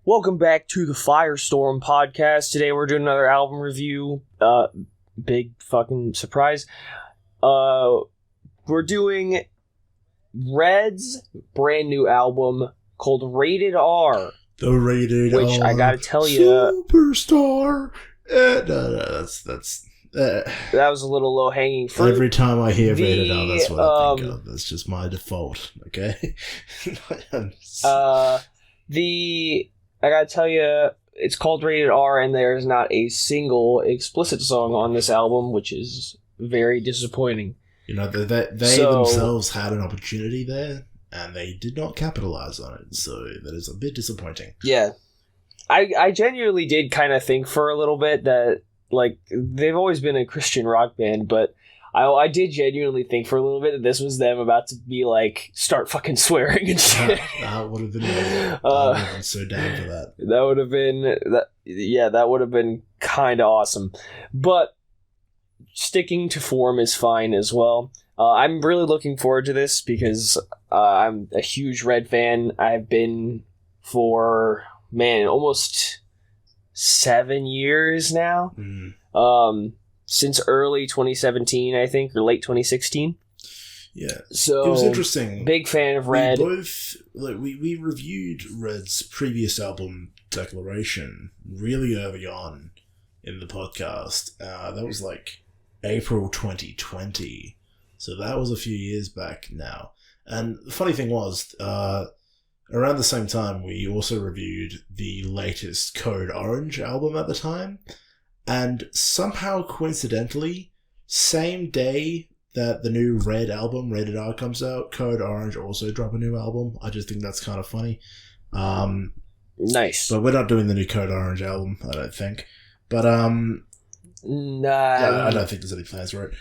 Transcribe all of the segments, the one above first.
Welcome back to the FireStorm podcast. Today we're doing another album review. Big fucking surprise. We're doing Red's brand new album called Rated R. The Rated R. Which I gotta tell you, Superstar. that was a little low hanging fruit. Every time I hear Rated R, that's what I think of. That's just my default. Okay. I gotta tell you, it's called Rated R, and there's not a single explicit song on this album, which is very disappointing. You know, they themselves had an opportunity there, and they did not capitalize on it, so that is a bit disappointing. Yeah. I genuinely did kind of think for a little bit that, like, they've always been a Christian rock band, but I did genuinely think for a little bit that this was them about to be like, start fucking swearing and shit. That would have been amazing. I would have been so down for that. That would have been, that would have been kind of awesome. But sticking to form is fine as well. I'm really looking forward to this because I'm a huge Red fan. I've been for, almost 7 years now. Since early 2017, I think, or late 2016. Yeah. So it was interesting. Big fan of Red. We reviewed Red's previous album, Declaration, really early on in the podcast. That was like April 2020. So that was a few years back now. And the funny thing was, around the same time, we also reviewed the latest Code Orange album at the time. And somehow, coincidentally, same day that the new Red album, Rated R, comes out, Code Orange also drop a new album. I just think that's kind of funny. Nice. But we're not doing the new Code Orange album, I don't think. But, nah. I don't think there's any plans for it.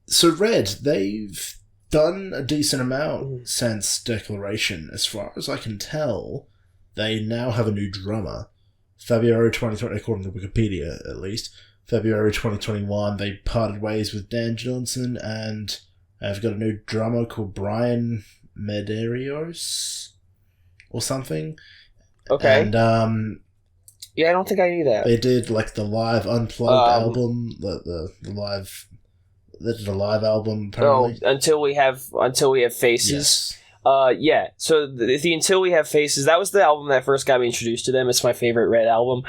So Red, they've done a decent amount since Declaration. As far as I can tell, they now have a new drummer. February 2020, according to Wikipedia at least, February 2021, they parted ways with Dan Johnson, and I've got a new drummer called Brian Medeiros or something. Okay. And yeah, I don't think I knew that. They did like the live unplugged album, the live. They did a live album apparently. Oh, until we have Faces. Yes. Yeah, so the Until We Have Faces, that was the album that first got me introduced to them. It's my favorite Red album.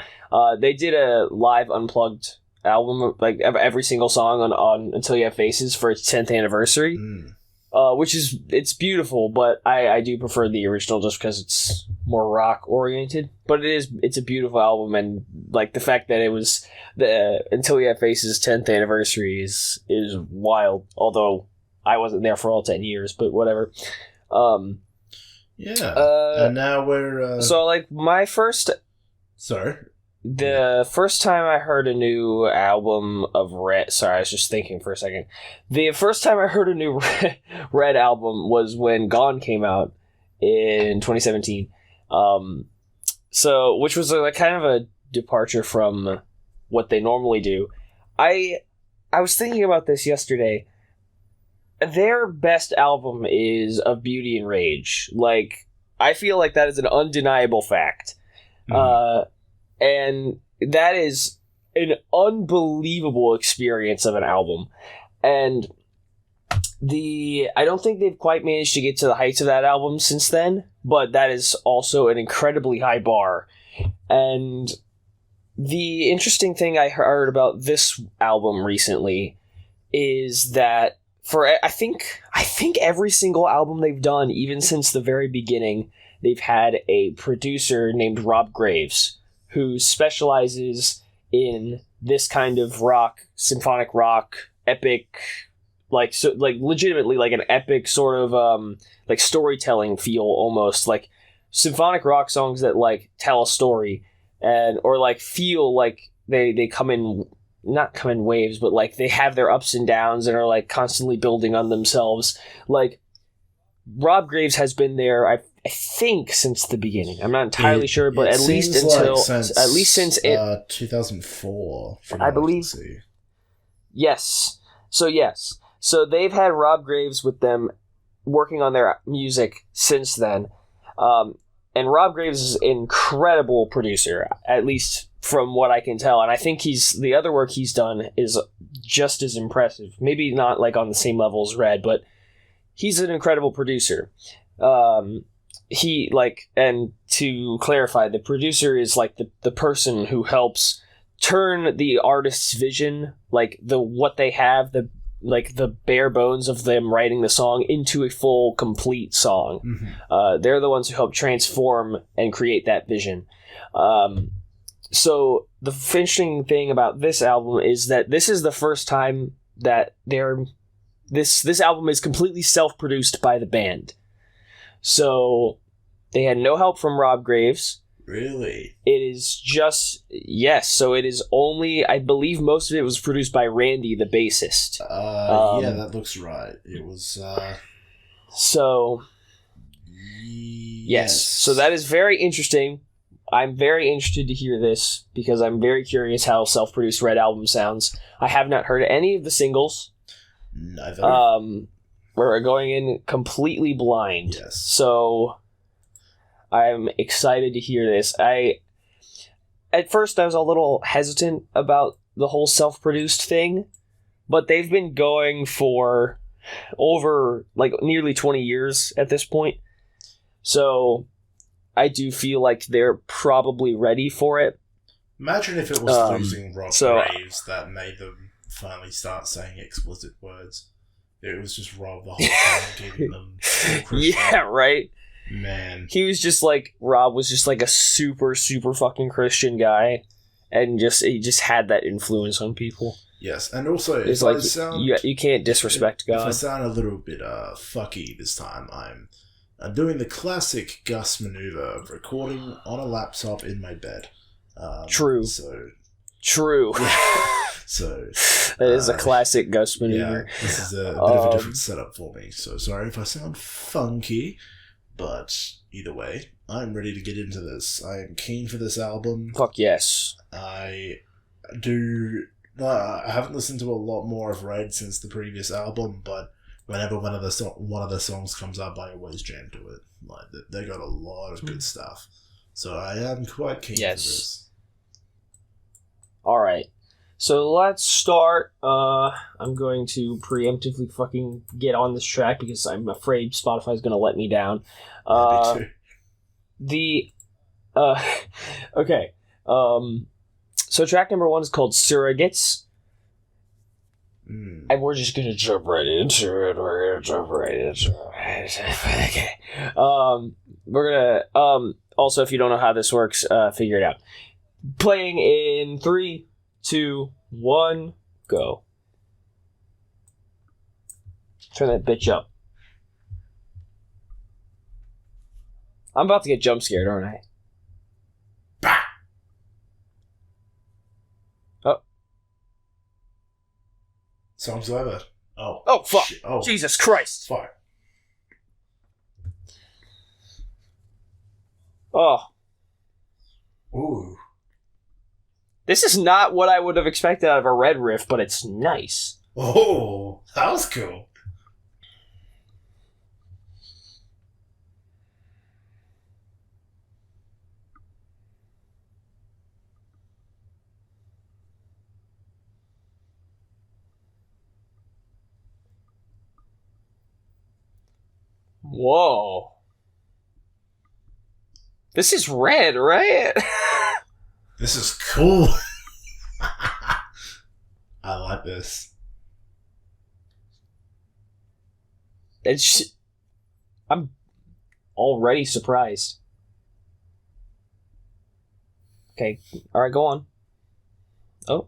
They did a live unplugged album, like every single song on Until You Have Faces for its 10th anniversary, which it's beautiful, but I do prefer the original just because it's more rock oriented. But it's a beautiful album, and like the fact that it was the Until You Have Faces 10th anniversary is wild, although I wasn't there for all 10 years, but whatever. And now we're so like the first time I heard a new album of Red, sorry, I was just thinking for a second. The first time I heard a new Red album was when Gone came out in 2017. So which was kind of a departure from what they normally do. I was thinking about this yesterday. Their best album is Of Beauty and Rage. Like, I feel like that is an undeniable fact. And that is an unbelievable experience of an album. And I don't think they've quite managed to get to the heights of that album since then, but that is also an incredibly high bar. And the interesting thing I heard about this album recently is that I think every single album they've done, even since the very beginning, they've had a producer named Rob Graves, who specializes in this kind of rock, symphonic rock, epic, legitimately like an epic sort of like storytelling feel, almost like symphonic rock songs that like tell a story or like feel like they come in. Not come in waves, but like they have their ups and downs and are like constantly building on themselves. Like Rob Graves has been there, I think, since the beginning. I'm not entirely sure, but at least since 2004. I believe. Yes. So they've had Rob Graves with them working on their music since then. And Rob Graves is an incredible producer, at least from what I can tell. And I think the other work he's done is just as impressive. Maybe not like on the same level as Red, but he's an incredible producer. And to clarify, the producer is like the person who helps turn the artist's vision, like what they have, the bare bones of them writing the song, into a full, complete song. Mm-hmm. They're the ones who help transform and create that vision. So the interesting thing about this album is that this is the first time that this album is completely self-produced by the band. So they had no help from Rob Graves. Really? It is just... Yes, so it is only... I believe most of it was produced by Randy, the bassist. Yeah, that looks right. It was... So... Yes. So that is very interesting. I'm very interested to hear this, because I'm very curious how self-produced Red album sounds. I have not heard any of the singles. Neither. We're going in completely blind. Yes. So... I'm excited to hear this. At first I was a little hesitant about the whole self-produced thing, but they've been going for over like nearly 20 years at this point. So I do feel like they're probably ready for it. Imagine if it was losing Rob Graves that made them finally start saying explicit words. It was just Rob the whole time giving them... Yeah, right? Man. Rob was just like a super, super fucking Christian guy, and he just had that influence on people. Yes, and also, it's like, you can't disrespect God. If I sound a little bit fucky this time, I'm doing the classic Gus maneuver of recording on a laptop in my bed. True. True. So that is a classic Gus maneuver. Yeah, this is a bit of a different setup for me, so sorry if I sound funky. But either way, I'm ready to get into this. I am keen for this album. Fuck yes. I haven't listened to a lot more of Red since the previous album, but whenever one of the songs comes up, I always jam to it. Like, they got a lot of good stuff. So I am quite keen for this. Alright. So let's start. I'm going to preemptively fucking get on this track because I'm afraid Spotify's going to let me down. Me too. Okay. So track number 1 is called Surrogates. And we're just going to jump right into it. Okay. We're going to, also, if you don't know how this works, figure it out. Playing in 3, 2, 1, go. Turn that bitch up. I'm about to get jump scared, aren't I? Bah! Oh. Song's over. Oh. Oh, fuck. Shit. Oh. Jesus Christ. Fuck. Oh. Ooh. This is not what I would have expected out of a Red riff, but it's nice. Oh, that was cool. Whoa. This is Red, right? This is cool. I like this. I'm already surprised. Okay, alright, go on. Oh.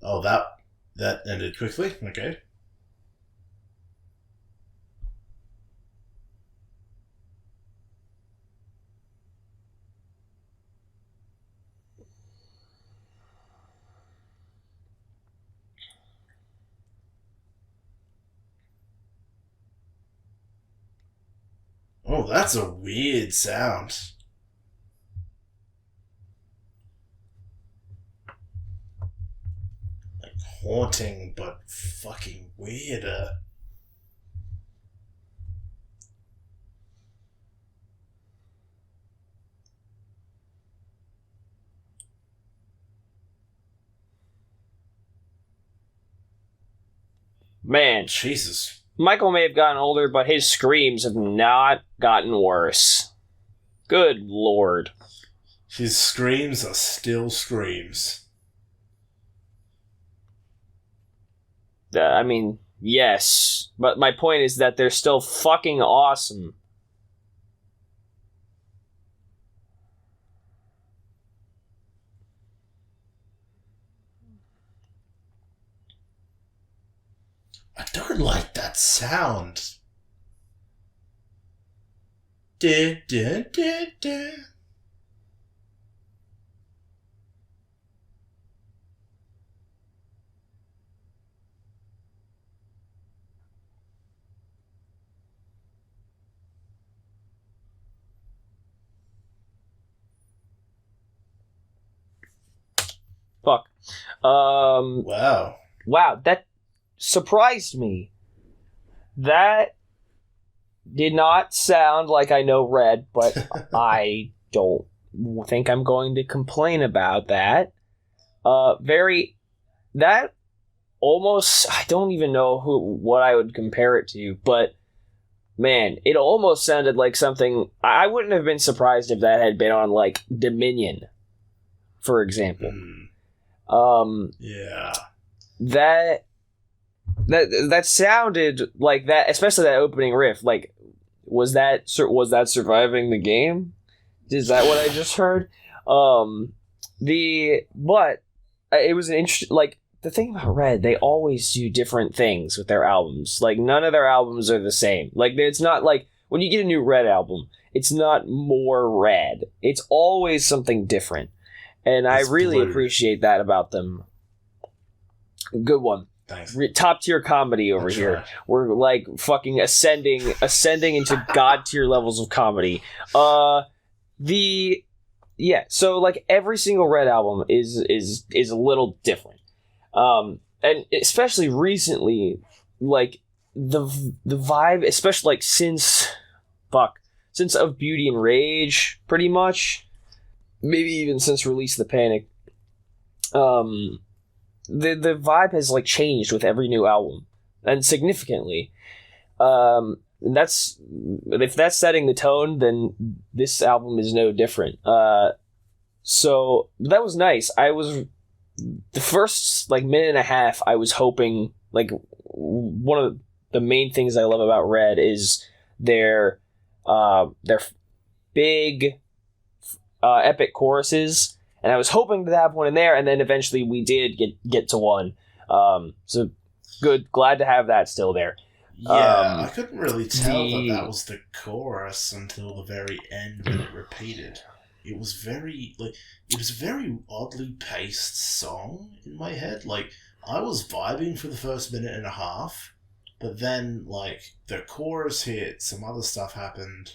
Oh, that ended quickly? Okay. Oh, that's a weird sound. Like haunting, but fucking weirder. Man, Jesus. Michael may have gotten older, but his screams have not gotten worse. Good lord. His screams are still screams. I mean, yes, but my point is that they're still fucking awesome. I don't like that sound. Da, da, da, da. Fuck. Wow. Wow, that surprised me. That did not sound like I know Red, but I don't think I'm going to complain about that. That almost, I don't even know what I would compare it to, but man, it almost sounded like something. I wouldn't have been surprised if that had been on like Dominion, for example. Yeah. That sounded like that, especially that opening riff. Like, was that surviving the game? Is that what I just heard? But it was an interesting. Like, the thing about Red, they always do different things with their albums. Like, none of their albums are the same. Like, it's not like when you get a new Red album, it's not more Red. It's always something different. And I really appreciate that about them. Good one. Thanks. Top tier comedy over here. Right. We're like fucking ascending into god tier levels of comedy. So like every single Red album is a little different. And especially recently, like the vibe, especially like since Of Beauty and Rage, pretty much. Maybe even since Release the Panic, the vibe has like changed with every new album, and significantly. And that's, if that's setting the tone, then this album is no different. So that was nice. I was the first like minute and a half. I was hoping, like, one of the main things I love about Red is their big. Epic choruses, and I was hoping to have one in there, and then eventually we did get to one. So good, glad to have that still there. Yeah, I couldn't really tell that was the chorus until the very end when it repeated. It was a very oddly paced song in my head. Like, I was vibing for the first minute and a half, but then like the chorus hit, some other stuff happened.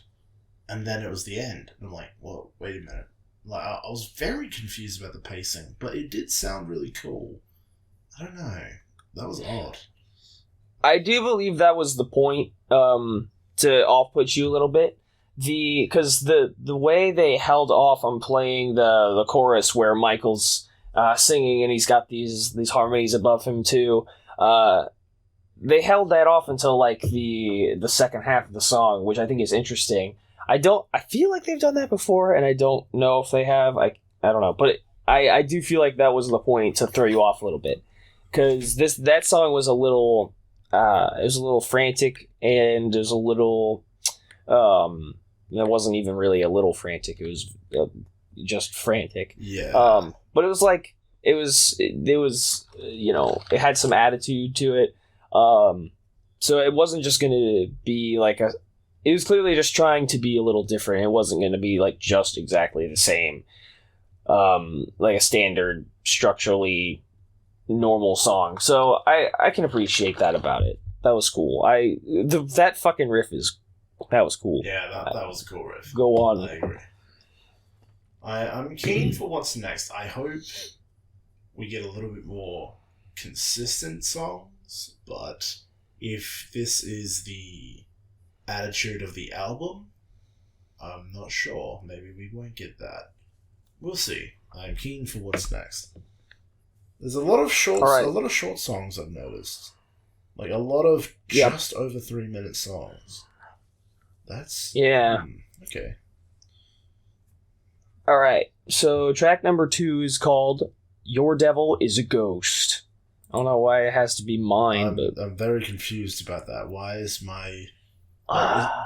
And then it was the end. And I'm like, whoa, wait a minute. Like, I was very confused about the pacing, but it did sound really cool. I don't know. That was odd. I do believe that was the point, to off-put you a little bit. Because the way they held off on playing the chorus where Michael's singing and he's got these harmonies above him too, they held that off until like the second half of the song, which I think is interesting. I feel like they've done that before, and I don't know if they have. I don't know, but I do feel like that was the point to throw you off a little bit, because that song was a little frantic, and there's a little it wasn't even really a little frantic. It was just frantic. Yeah. But it was like it was it had some attitude to it. So it wasn't just going to be like it was clearly just trying to be a little different. It wasn't going to be like just exactly the same, like a standard structurally normal song. So I can appreciate that about it. That was cool. That fucking riff that was cool. Yeah, that was a cool riff. Go on. I agree. I'm keen for what's next. I hope we get a little bit more consistent songs, but if this is the attitude of the album, I'm not sure. Maybe we won't get that. We'll see. I'm keen for what's next. There's a lot of short songs I've noticed. Like, a lot of just over 3-minute songs. That's... Yeah. Okay. Alright, so track number 2 is called Your Devil is a Ghost. I don't know why it has to be mine, but... I'm very confused about that. Why is my...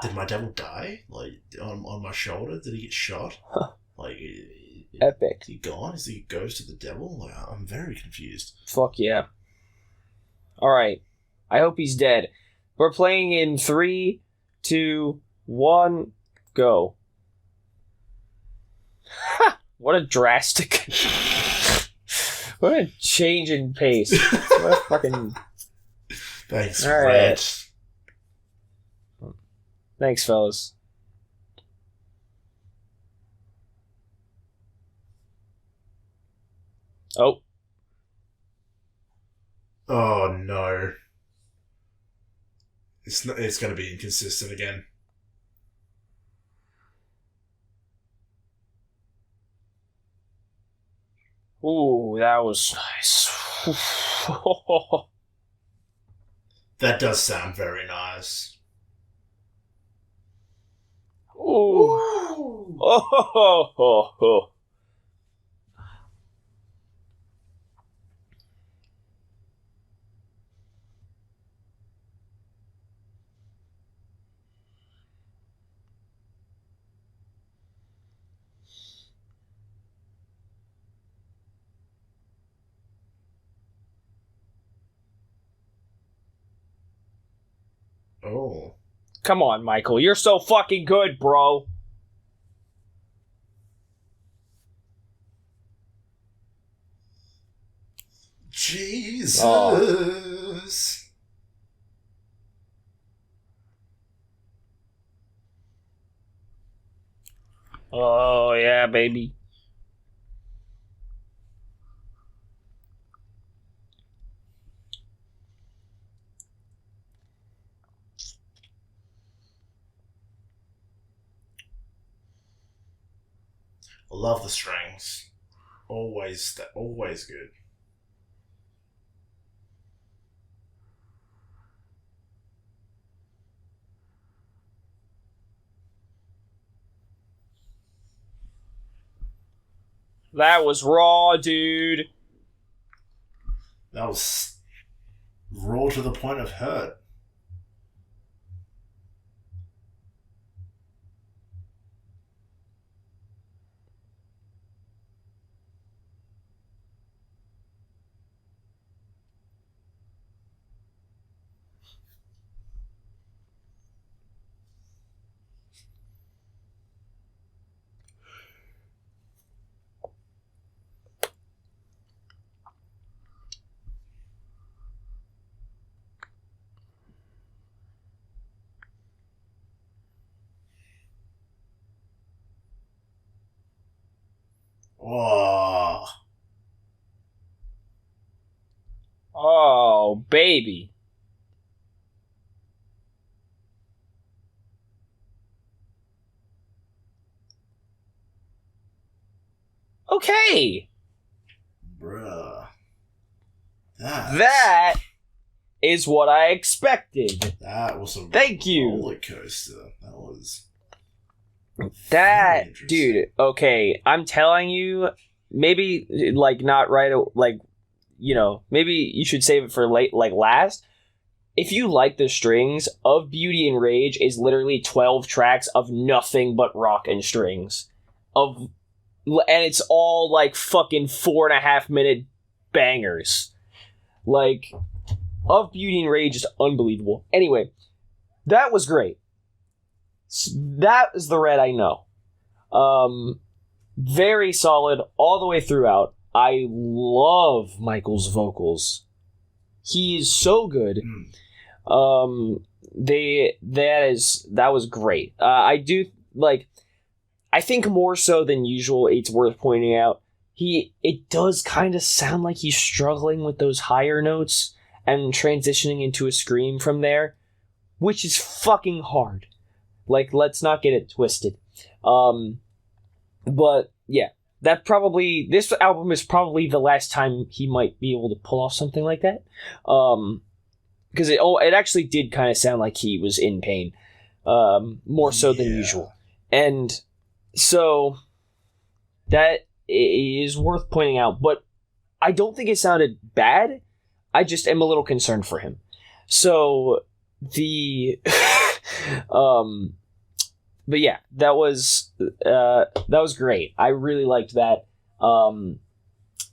did my devil die? Like, on my shoulder? Did he get shot? Like... Epic. Is he gone? Is he a ghost of the devil? Like, I'm very confused. Fuck yeah. Alright. I hope he's dead. We're playing in 3, 2, 1, go. Ha! What a drastic... what a change in pace. What a fucking... Thanks, All Red. Thanks, fellas. Oh. Oh, no. It's going to be inconsistent again. Ooh, that was nice. That does sound very nice. Ooh. Oh. Oh. Come on, Michael. You're so fucking good, bro. Jesus. Oh, yeah, baby. I love the strings. Always good. That was raw, dude. That was raw to the point of hurt. Oh. Oh, baby. Okay. Bruh. That is what I expected. That was a Thank you. roller coaster. That was... That, dude, okay, I'm telling you, maybe, like, not right, like, you know, maybe you should save it for last. If you like the strings, Of Beauty and Rage is literally 12 tracks of nothing but rock and strings. And it's all, like, fucking 4.5-minute bangers. Like, Of Beauty and Rage is unbelievable. Anyway, that was great. That is the Red I know. Very solid all the way throughout. I love Michael's vocals. He is so good. That was great. I do like. I think more so than usual. It's worth pointing out. It does kind of sound like he's struggling with those higher notes and transitioning into a scream from there, which is fucking hard. Like, let's not get it twisted. But yeah, this album is probably the last time he might be able to pull off something like that. because it actually did kind of sound like he was in pain, more so than usual. And so that is worth pointing out, but I don't think it sounded bad. I just am a little concerned for him. So the but yeah, that was great. I really liked that.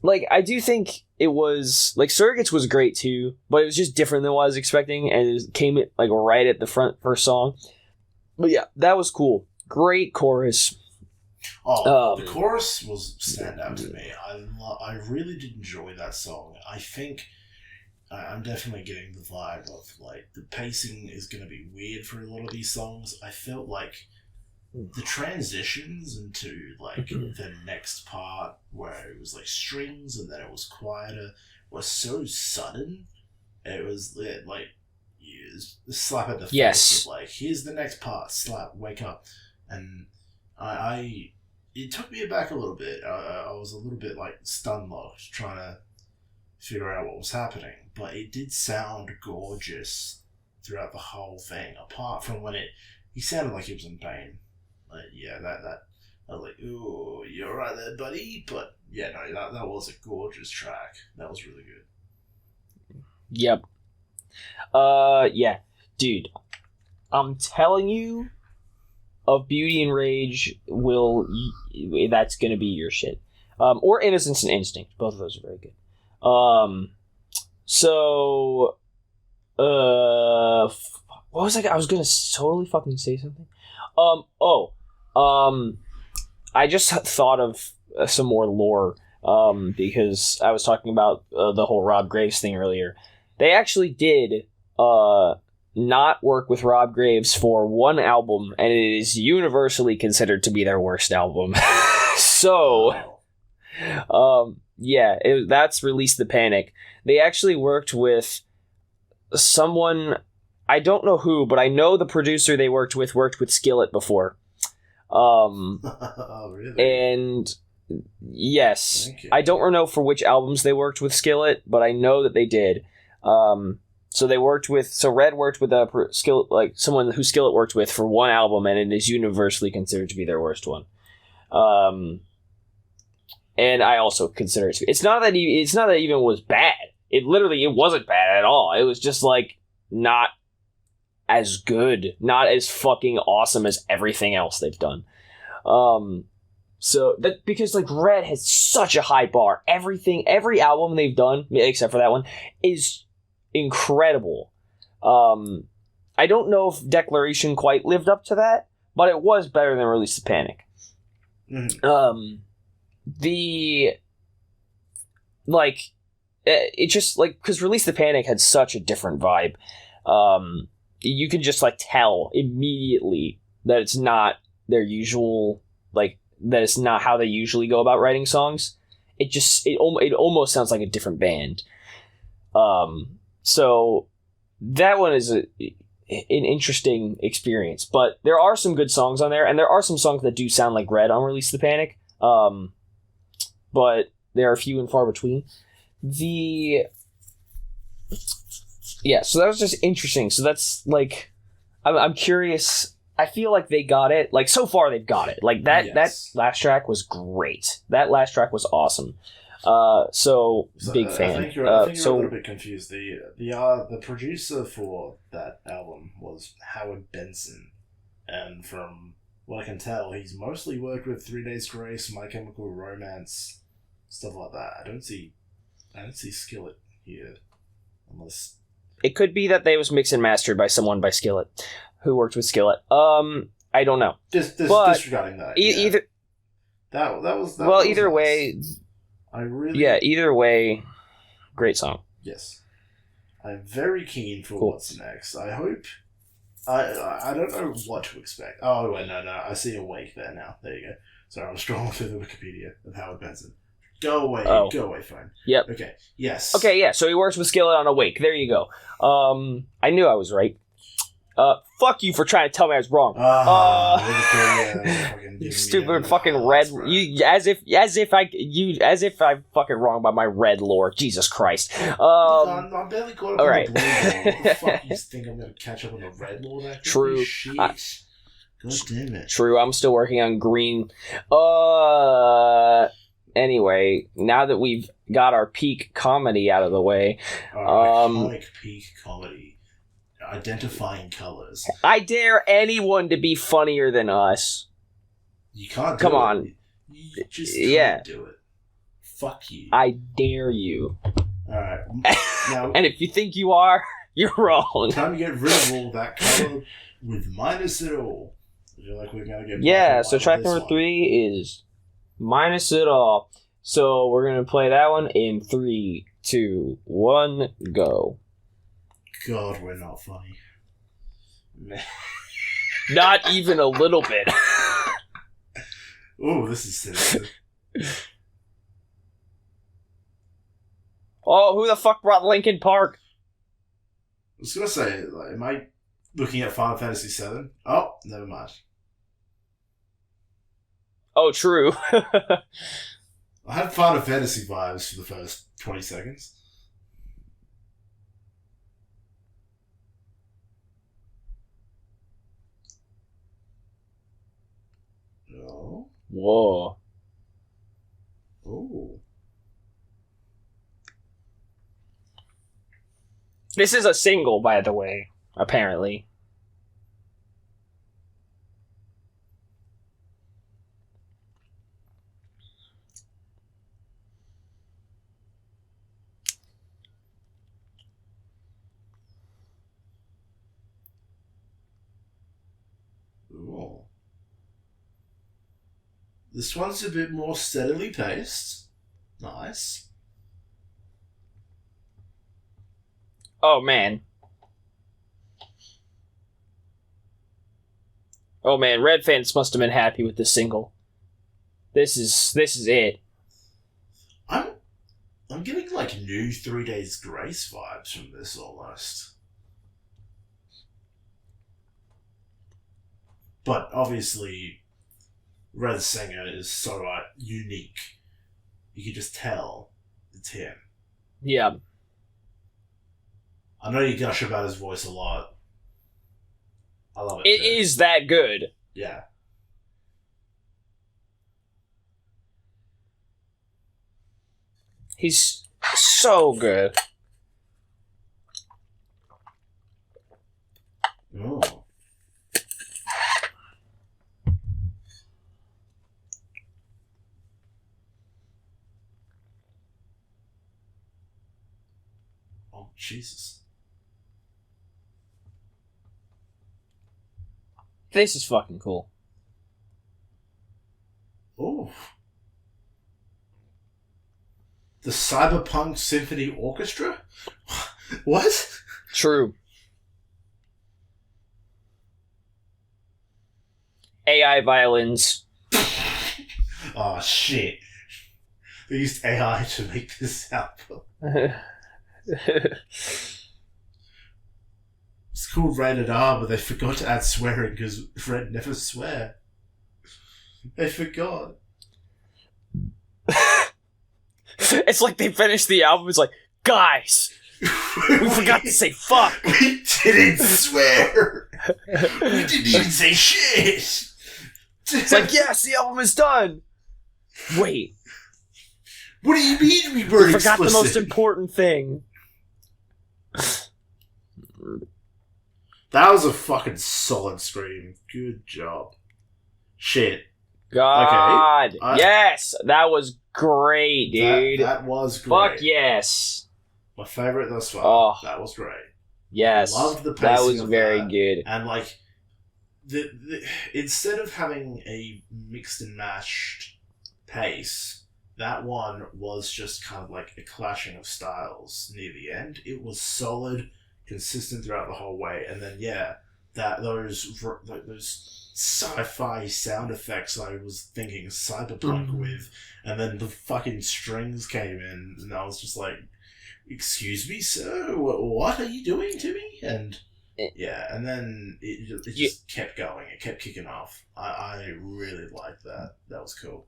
Like, I do think it was, like, Surrogates was great too, but it was just different than what I was expecting, and it came like right at the first song. But yeah, that was cool. Great chorus. The chorus was standout to me. I really did enjoy that song. I think I'm definitely getting the vibe of, like, the pacing is going to be weird for a lot of these songs. I felt like the transitions into, like, the next part where it was, like, strings and then it was quieter was so sudden. It was, like, a slap at the face of, like, here's the next part, slap, wake up. And it took me aback a little bit. I was a little bit, like, stun-locked, trying to figure out what was happening. But it did sound gorgeous throughout the whole thing, apart from when he sounded like he was in pain. Like, yeah, that I was like, ooh, you're right there, buddy. But yeah, no, that was a gorgeous track. That was really good. Yep. Yeah, dude, I'm telling you, of Beauty and Rage that's gonna be your shit. Or Innocence and Instinct. Both of those are very good. So, what was I was gonna totally fucking say something. I just thought of some more lore, because I was talking about the whole Rob Graves thing earlier. They actually did not work with Rob Graves for one album, and it is universally considered to be their worst album. So, yeah, that's Release the Panic. They actually worked with someone, I don't know who, but I know the producer they worked with Skillet before. Oh, really? And yes, I don't know for which albums they worked with Skillet, but I know that they did. So Red worked with Skillet, like someone who Skillet worked with for one album, and it is universally considered to be their worst one. And I also consider it. It's not that it even was bad. It wasn't bad at all. It was just like not as good, not as fucking awesome as everything else they've done. So that, because like Red has such a high bar. Every album they've done, except for that one, is incredible. I don't know if Declaration quite lived up to that, but it was better than Release the Panic. Mm-hmm. It just, like, because Release the Panic had such a different vibe. You can just, like, tell immediately that it's not their usual, like, that it's not how they usually go about writing songs. It almost sounds like a different band. So that one is an interesting experience, but there are some good songs on there, and there are some songs that do sound like Red on Release the Panic. But there are few and far between. So that was just interesting. So that's, like, I'm curious. I feel like they got it. Like, so far they've got it. Like, that last track was great. That last track was awesome. So big fan. I think you're a little bit confused. The producer for that album was Howard Benson, and from what I can tell, he's mostly worked with 3 Days Grace, My Chemical Romance, stuff like that. I don't see Skillet here, unless it could be that they was mixed and mastered by someone by Skillet, who worked with Skillet. I don't know. Disregarding that. Either that was either nice. way. Either way, great song. Yes. I'm very keen for what's next. I hope. I don't know what to expect. Oh, wait, no. I see Awake there now. There you go. Sorry, I was scrolling through the Wikipedia of Howard Benson. Go away, phone. Yep. Okay, yes. Okay, yeah, so he works with Skillet on Awake. There you go. I knew I was right. Fuck you for trying to tell me I was wrong. You stupid fucking red. Right. You as if I fucking wrong about my red lore. Jesus Christ. I'm barely caught up on right. the blue lore. What the fuck you think I'm gonna catch up on the red lore? That True. Shit. God damn it. True. I'm still working on green. Anyway, now that we've got our peak comedy out of the way, iconic peak comedy. Identifying colors. I dare anyone to be funnier than us. You can't do Come it. on. You just can't do it. Fuck you. I dare you. Alright. Now, and if you think you are, you're wrong. Time to get rid of all that color with minus it all. I feel like we're gonna get so track number 3 is minus it all. So we're gonna play that one in 3, 2, 1, go. God, we're not funny. Not even a little bit. Oh, this is sensitive. Oh, who the fuck brought Linkin Park? I was gonna say, like, am I looking at Final Fantasy VII? Oh, never mind. Oh, true. I had Final Fantasy vibes for the first 20 seconds. No. Whoa. Oh. This is a single, by the way, apparently. Ooh. This one's a bit more steadily paced. Nice. Oh, man. Oh, man, Red fans must have been happy with this single. This is it. I'm getting, like, new 3 Days Grace vibes from this, almost. But, obviously, Red's singer is so, unique. You can just tell it's him. Yeah. I know you gush about his voice a lot. I love it. It is that good. Yeah. He's so good. Oh. Oh, Jesus. This is fucking cool. Oh. The Cyberpunk Symphony Orchestra? What? True. AI violins. Oh, shit. They used AI to make this album. It's called Rated R, but they forgot to add swearing because Red never swear. They forgot. It's like they finished the album. It's like, guys, we forgot to say fuck. We didn't swear. We didn't even say shit. It's like, yes, the album is done. Wait. What do you mean we weren't forgot explicit? the most important thing. That was a fucking solid scream. Good job. Shit. God. Okay. Yes, that was great, dude. That was great. Fuck yes. My favorite thus far. Oh. That was great. Yes. Loved the pacing that was of very that. good. And like, the instead of having a mixed and matched pace, that one was just kind of like a clashing of styles near the end. It was solid, consistent throughout the whole way, and then those sci-fi sound effects I was thinking cyberpunk with, and then the fucking strings came in, and I was just like, "Excuse me, sir, what are you doing to me?" And Yeah, and then it just kept going. It kept kicking off. I really liked that. That was cool.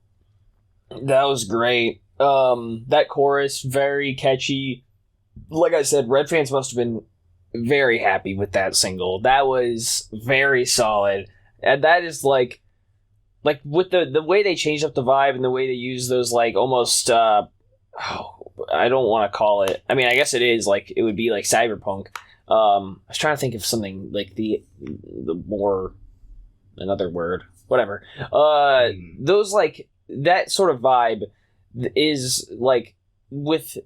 That was great. That chorus, very catchy. Like I said, Red fans must have been very happy with that single. That was very solid. And that is like with the way they changed up the vibe and the way they use those like almost I don't want to call it. I mean, I guess it is like it would be like cyberpunk. I was trying to think of something like the more another word, whatever. Those like that sort of vibe is like with.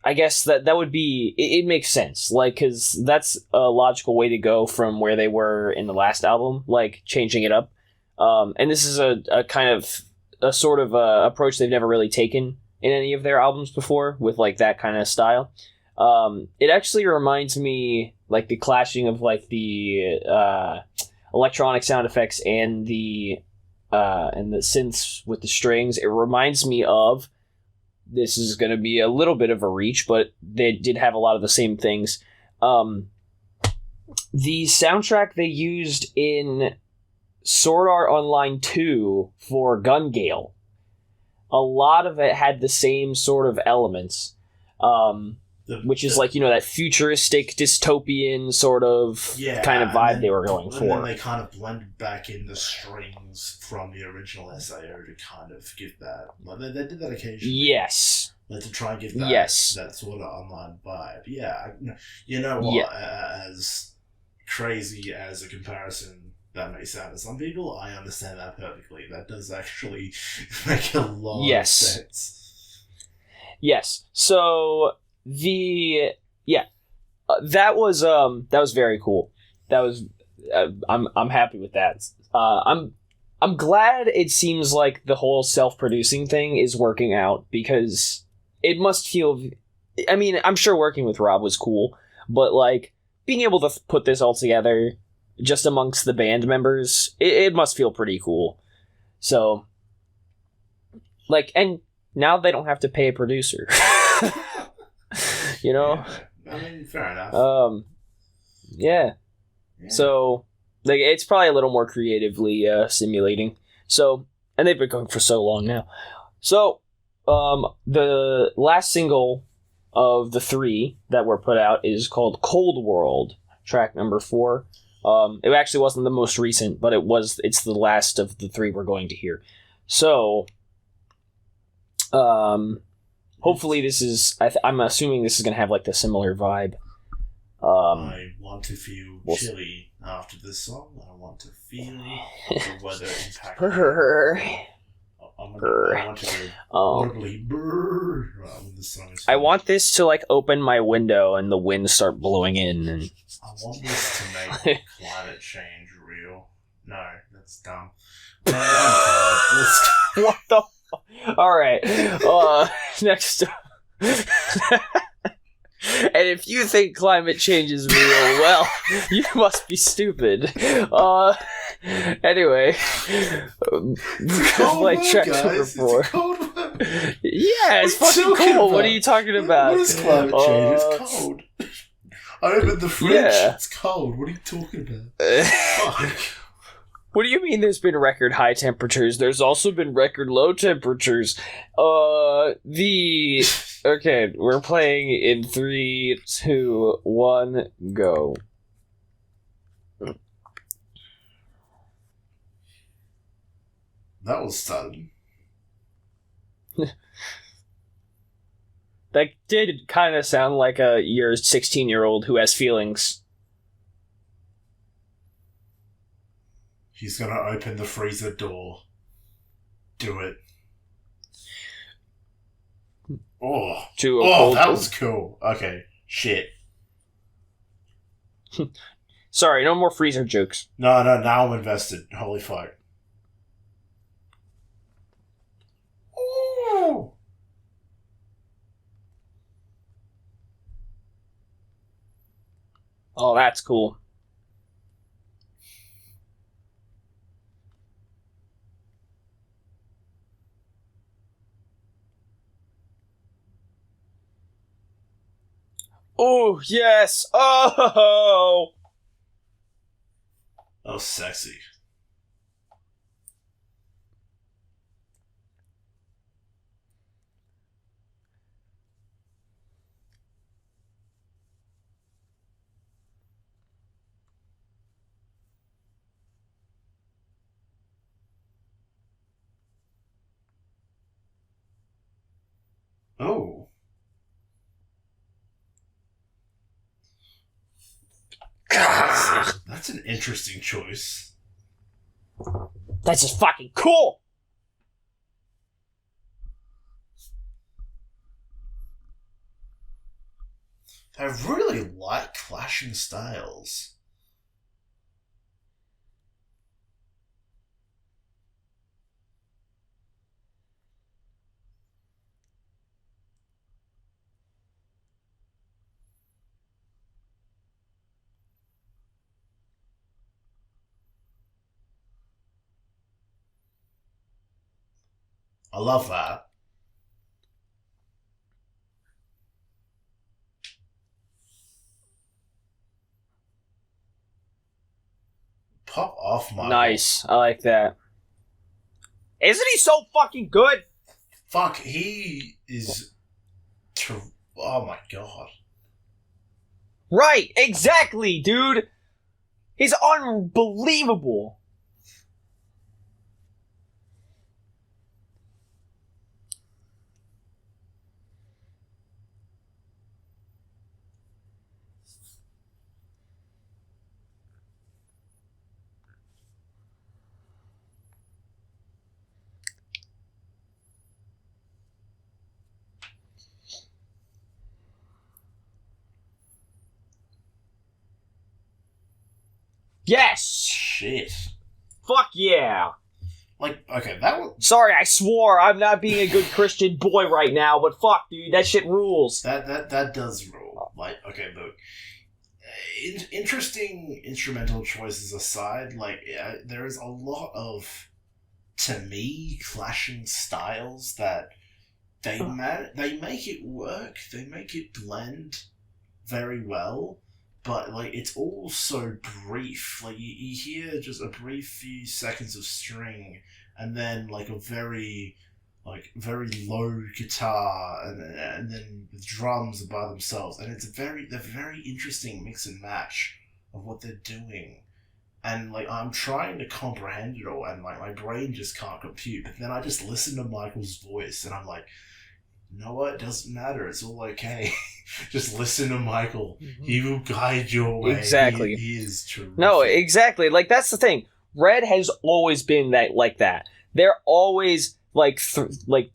I guess that would be it makes sense, like, because that's a logical way to go from where they were in the last album, like changing it up. And this is a kind of a sort of approach they've never really taken in any of their albums before with like that kind of style. It actually reminds me like the clashing of like the electronic sound effects and the synths with the strings. It reminds me of. This is going to be a little bit of a reach, but they did have a lot of the same things. The soundtrack they used in Sword Art Online 2 for Gun Gale, a lot of it had the same sort of elements, which is like, that futuristic, dystopian sort of kind of vibe they were going for. And then they kind of blended back in the strings from the original SAO to kind of give that. Like they did that occasionally. Yes. Like to try and give that sort of online vibe. Yeah. You know what? Yeah. As crazy as a comparison that may sound to some people, I understand that perfectly. That does actually make a lot of sense. Yes. So that was very cool. That was I'm happy with that. I'm glad it seems like the whole self-producing thing is working out, because it must feel, I mean, I'm sure working with Rob was cool, but like being able to put this all together just amongst the band members, it must feel pretty cool. So like, and now they don't have to pay a producer. Yeah, I mean, fair enough. Yeah. So, like, it's probably a little more creatively stimulating. So, and they've been going for so long now. So, the last single of the 3 that were put out is called Cold World, track number 4. It actually wasn't the most recent, but it's the last of the 3 we're going to hear. So, hopefully this is, I'm assuming this is going to have like the similar vibe. I want to feel chilly after this song. I want to feel the weather impact. I want to go audibly when the song is finished. I want this to like open my window and the wind start blowing in. And I want this to make climate change real. No, that's dumb. What the Alright, next. And if you think climate change is real, well, you must be stupid. Anyway. Cold track guys. number 4. It's cold world. Yeah, it's fucking cool. About? What are you talking about? What is climate change? It's cold. I opened the fridge. Yeah. It's cold. What are you talking about? Fuck. What do you mean there's been record high temperatures? There's also been record low temperatures. Okay, we're playing in 3, 2, 1, go. That was sudden. That did kind of sound like a 16-year-old who has feelings. He's gonna open the freezer door. Do it. Oh, that was cool. Okay, shit. Sorry, no more freezer jokes. No, now I'm invested. Holy fuck. Ooh. Oh, that's cool. Oh, yes! Oh! Oh, sexy. Oh. That's an interesting choice. That's just fucking cool! I really like clashing styles. I love that. Pop off, Michael. Nice. I like that. Isn't he so fucking good? Fuck, he is... Oh my god. Right, exactly, dude. He's unbelievable. Yes! Shit. Fuck yeah. Like, okay, that was... Sorry, I swore I'm not being a good Christian boy right now, but fuck, dude, that shit rules. That does rule. Like, okay, look. Interesting instrumental choices aside, like, there is a lot of, to me, clashing styles that they make it work, they make it blend very well, but, like, it's all so brief. Like, you hear just a brief few seconds of string, and then, like, a very low guitar, and then the drums are by themselves, and they're very interesting mix and match of what they're doing. And, like, I'm trying to comprehend it all, and, like, my brain just can't compute, but then I just listen to Michael's voice, and I'm like, you know what? It doesn't matter. It's all okay. Just listen to Michael. Mm-hmm. He will guide your way. Exactly. He is terrific. No, exactly. Like, that's the thing. Red has always been like that. They're always,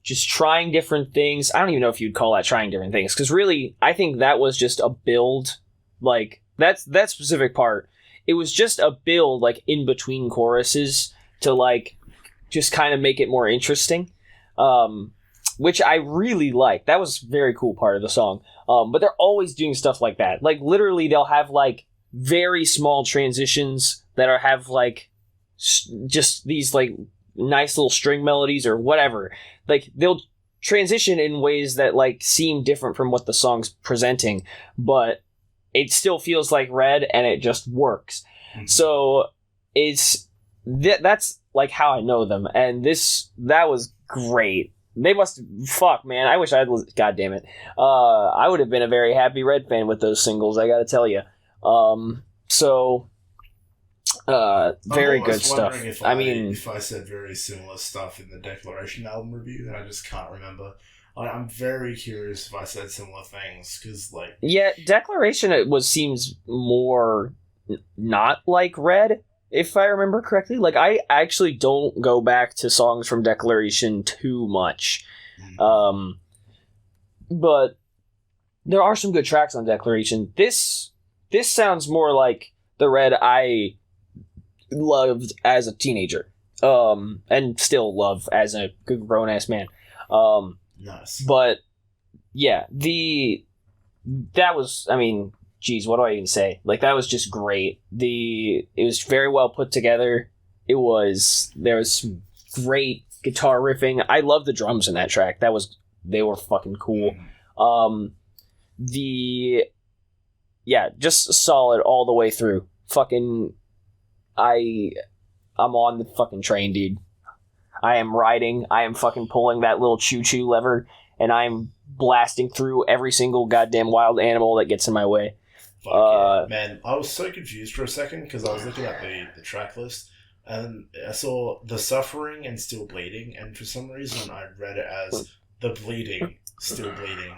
just trying different things. I don't even know if you'd call that trying different things, because really, I think that was just a build. Like, that specific part, it was just a build, like, in between choruses to, like, just kind of make it more interesting. Which I really like. That was a very cool part of the song. But they're always doing stuff like that. Like, literally, they'll have, like, very small transitions that have, like, just these, like, nice little string melodies or whatever. Like, they'll transition in ways that, like, seem different from what the song's presenting, but it still feels like Red, and it just works. Mm-hmm. So, that's, like, how I know them. And that was great. They must... Fuck, man. I wish I was... God damn it. I would have been a very happy Red fan with those singles, I gotta tell you. Very good stuff. If I said very similar stuff in the Declaration album review, then I just can't remember. I'm very curious if I said similar things, because, like... Yeah, Declaration seems more not like Red, if I remember correctly. Like, I actually don't go back to songs from Declaration too much. Mm-hmm. But there are some good tracks on Declaration. This sounds more like the Red I loved as a teenager. And still love as a good grown-ass man. Nice. But, yeah, that was, I mean... Geez, what do I even say? Like, that was just great. It was very well put together. There was some great guitar riffing. I love the drums in that track. They were fucking cool. Just solid all the way through. Fucking I'm on the fucking train, dude. I am riding. I am fucking pulling that little choo-choo lever, and I'm blasting through every single goddamn wild animal that gets in my way. Fuck yeah. Man, I was so confused for a second because I was looking at the track list and I saw the suffering and still bleeding, and for some reason I read it as the bleeding, still bleeding.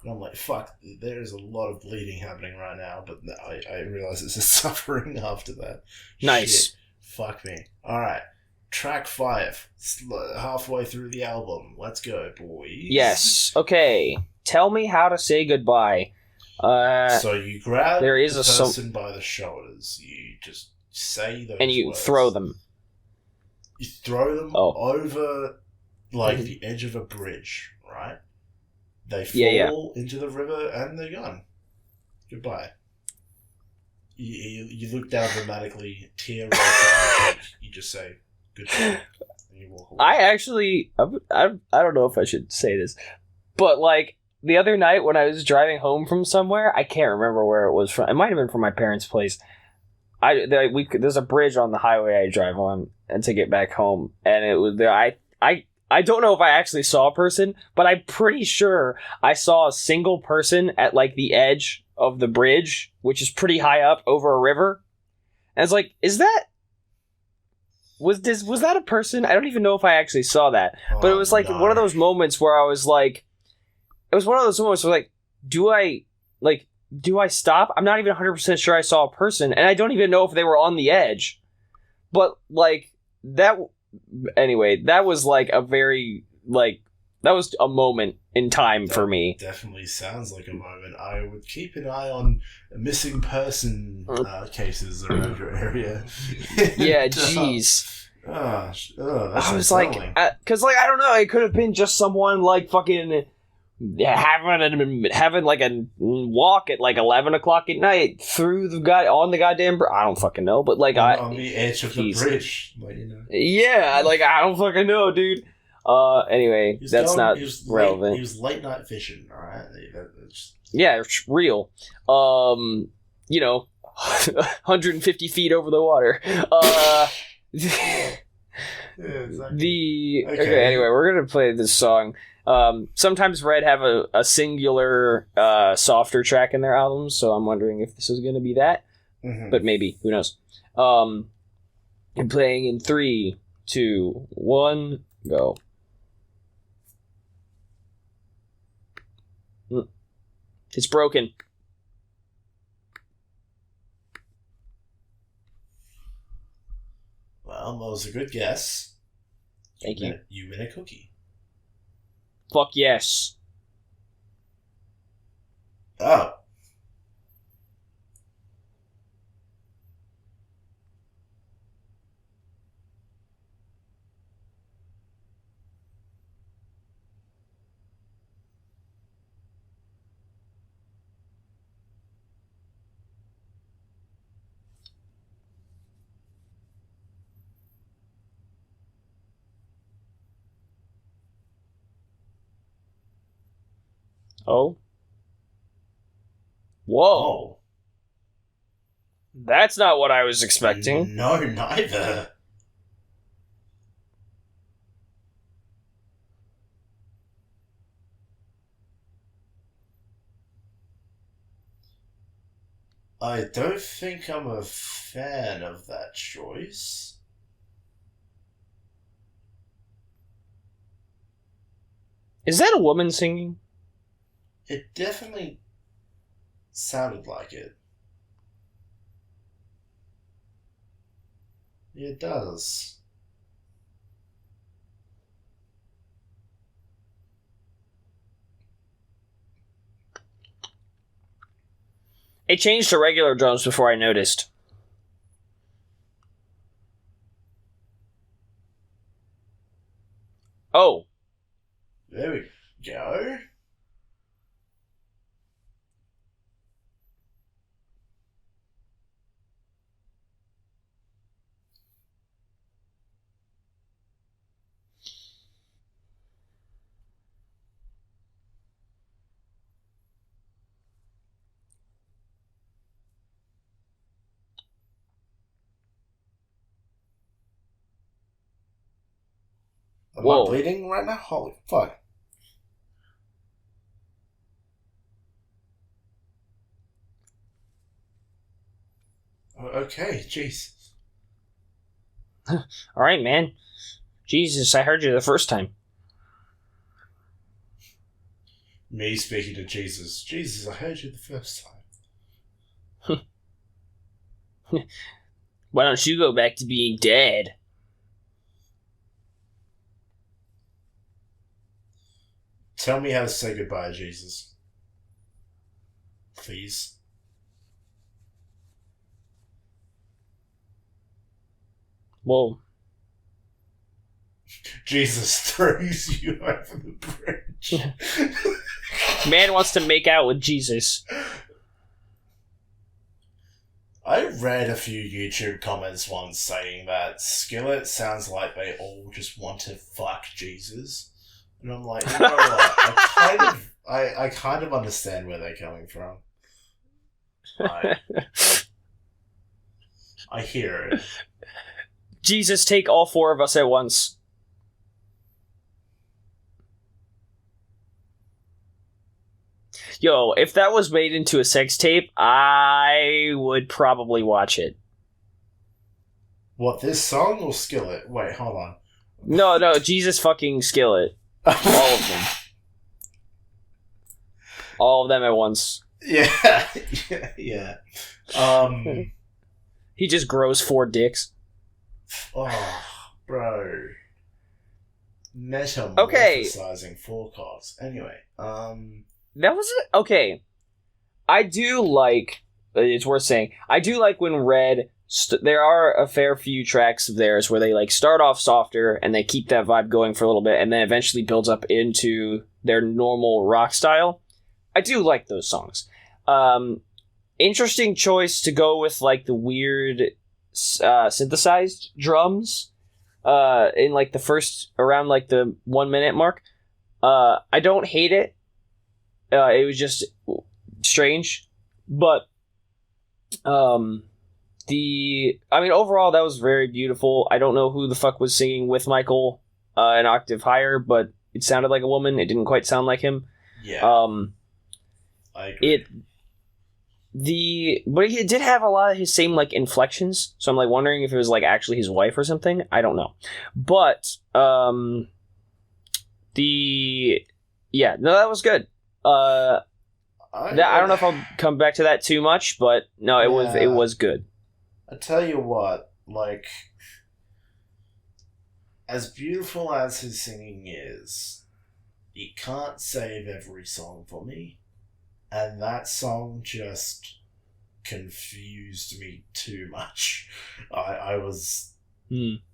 And I'm like, fuck, there's a lot of bleeding happening right now, but I realize it's just suffering after that. Nice. Shit. Fuck me. Alright. Track 5. Halfway through the album. Let's go, boys. Yes. Okay. Tell me how to say goodbye. So you grab there is the a person by the shoulders. You just say those and you words. throw them. You throw them over, like, the edge of a bridge, right? They fall into the river and they're gone. Goodbye. You look down dramatically, tear rolls down, you just say, goodbye, and you walk away. I actually, I don't know if I should say this, but, like, the other night when I was driving home from somewhere, I can't remember where it was from. It might have been from my parents' place. There's a bridge on the highway I drive on and to get back home, and it was there. I don't know if I actually saw a person, but I'm pretty sure I saw a single person at, like, the edge of the bridge, which is pretty high up over a river. And it's like, was that a person? I don't even know if I actually saw that, but it was like one of those moments where I was like, it was one of those moments where, like, do I stop? I'm not even 100% sure I saw a person, and I don't even know if they were on the edge. But, like, anyway, that was, like, that was a moment in time for me. Definitely sounds like a moment. I would keep an eye on missing person cases around your area. Yeah, jeez. I was like, because, like, I don't know, it could have been just someone, like, fucking having like a walk at like 11 o'clock at night through on the goddamn I don't fucking know, but like on the edge of the bridge, like, you know. Yeah, like, I don't fucking know, dude. Anyway, that's not relevant. He was late night fishing, alright? Yeah, it's real. 150 feet over the water. Yeah, exactly. Okay, anyway, we're gonna play this song. Sometimes Red have a singular softer track in their albums, so I'm wondering if this is gonna be that. Mm-hmm. But maybe, who knows? I'm playing in 3, 2, 1, go. It's broken. Well, that was a good guess. Thank you. You win a cookie. Fuck yes. Oh. Oh. Whoa. That's not what I was expecting. No, neither. I don't think I'm a fan of that choice. Is that a woman singing? It definitely sounded like it. It does. It changed to regular drums before I noticed. Oh. There we go. Am Whoa. I bleeding right now? Holy fuck. Okay, jeez. All right, man. Jesus, I heard you the first time. Me speaking to Jesus. Jesus, I heard you the first time. Why don't you go back to being dead? Tell me how to say goodbye, Jesus. Please. Whoa. Jesus throws you over the bridge. Man wants to make out with Jesus. I read a few YouTube comments once saying that Skillet sounds like they all just want to fuck Jesus. And I'm like, you know what? I kind of understand where they're coming from. I hear it. Jesus, take all four of us at once. Yo, if that was made into a sex tape, I would probably watch it. What, this song or Skillet? Wait, hold on. No, Jesus fucking Skillet. All of them. All of them at once. Yeah. Yeah. He just grows 4 dicks. Oh, bro. Metamorphosizing 4 cocks. Anyway, That was it. Okay. I do like. It's worth saying. I do like when Red. There are a fair few tracks of theirs where they like start off softer and they keep that vibe going for a little bit, and then eventually builds up into their normal rock style. I do like those songs. Interesting choice to go with like the weird synthesized drums in like the first around like the 1 minute mark. I don't hate it. It was just strange, but overall that was very beautiful. I don't know who the fuck was singing with Michael an octave higher, but it sounded like a woman. It didn't quite sound like him. Yeah. I agree. But he did have a lot of his same like inflections, so I'm like wondering if it was like actually his wife or something. I don't know, but that was good. I don't know if I'll come back to that too much, but no, it was good. I tell you what, like, as beautiful as his singing is, he can't save every song for me. And that song just confused me too much. I was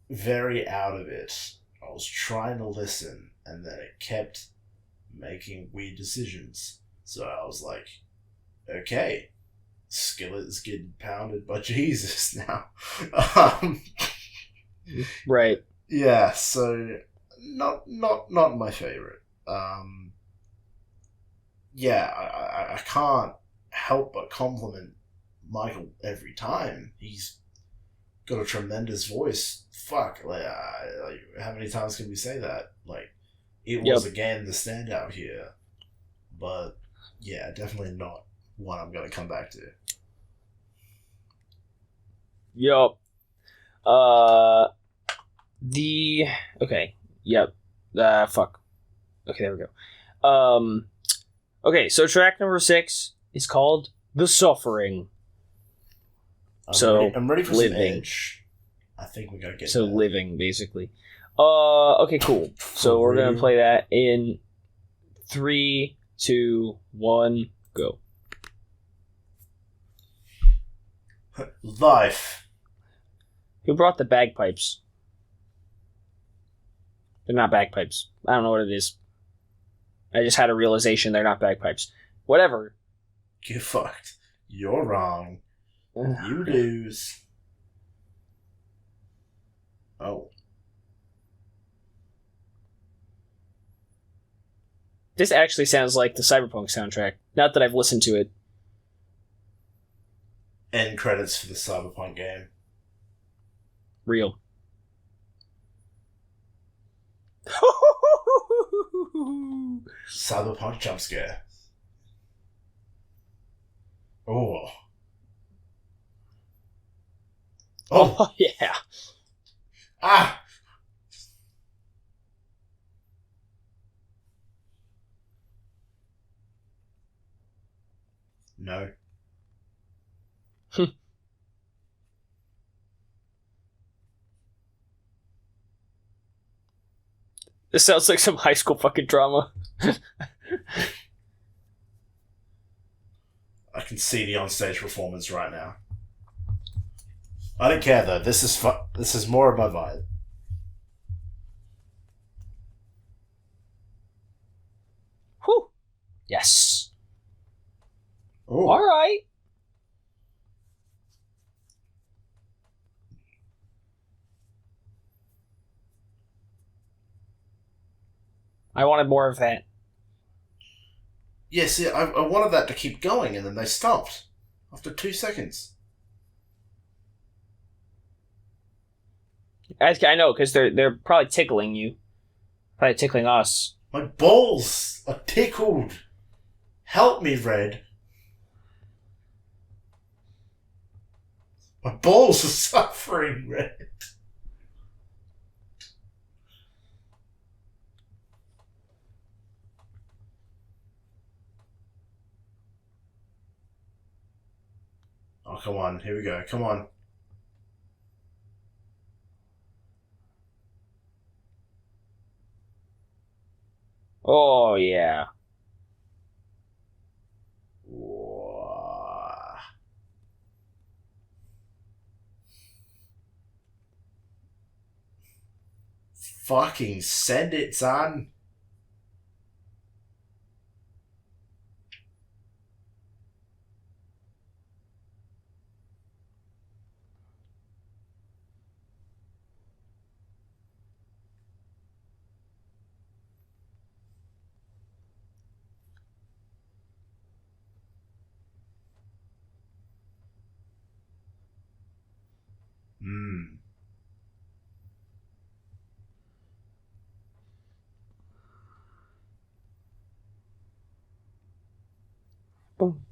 very out of it. I was trying to listen, and then it kept making weird decisions. So I was like, okay, Skillet is getting pounded by Jesus now. Right. Yeah, so not my favorite. Yeah, I can't help but compliment Michael every time. He's got a tremendous voice. Fuck, like how many times can we say that? Like, it was again the standout here, but yeah, definitely not one I'm going to come back to. Yup. Okay. Yep. Fuck. Okay, there we go. Okay, so track number 6 is called The Suffering. I'm ready for living. some edge. I think we gotta get So there. living, basically. Okay, cool. So we're gonna play that in 3, 2, 1, go. Life. Who brought the bagpipes? They're not bagpipes. I don't know what it is. I just had a realization they're not bagpipes. Whatever. Get fucked. You're wrong. You lose. Oh. This actually sounds like the Cyberpunk soundtrack. Not that I've listened to it. End credits for the Cyberpunk game. Real. Cyberpunk jump scare. Oh. Oh yeah. Ah! No. This sounds like some high school fucking drama. I can see the onstage performance right now. I don't care though. This is more of my vibe. Whew. Yes. Ooh. All right. I wanted more of that. Yes, yeah, I wanted that to keep going, and then they stopped after 2 seconds. I know, because they're probably tickling you. Probably tickling us. My balls are tickled. Help me, Red. My balls are suffering, Red. Oh, come on. Here we go. Come on. Oh, yeah. Whoa. Fucking send it, son. Hmm. Boom.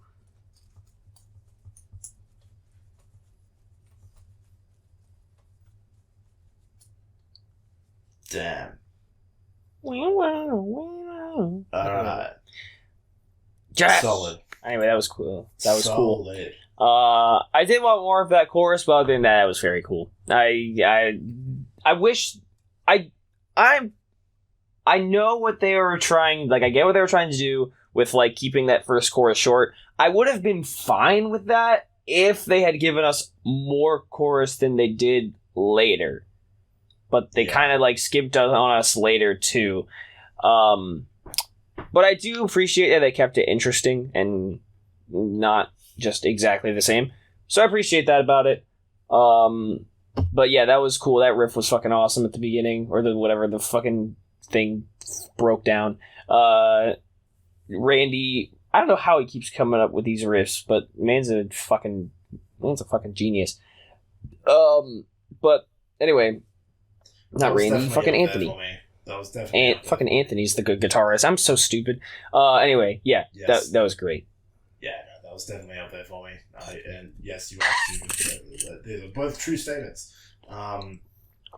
Damn. Alright. Yes! Solid. Anyway, that was cool. That was Solid. cool. I did want more of that chorus, but other than that, it was very cool. I wish I know what they were trying. Like, I get what they were trying to do with like keeping that first chorus short. I would have been fine with that if they had given us more chorus than they did later. But they kind of like skipped on us later too. But I do appreciate that they kept it interesting and not just exactly the same. So I appreciate that about it. But yeah, that was cool. That riff was fucking awesome at the beginning, or the fucking thing broke down. Randy, I don't know how he keeps coming up with these riffs, but man's a fucking genius. But anyway, not Randy, fucking Anthony. That was definitely fucking Anthony's the good guitarist. I'm so stupid. Anyway, yeah, yes. that was great. Yeah, no, that was definitely up there for me. And yes, you are stupid. These are both true statements.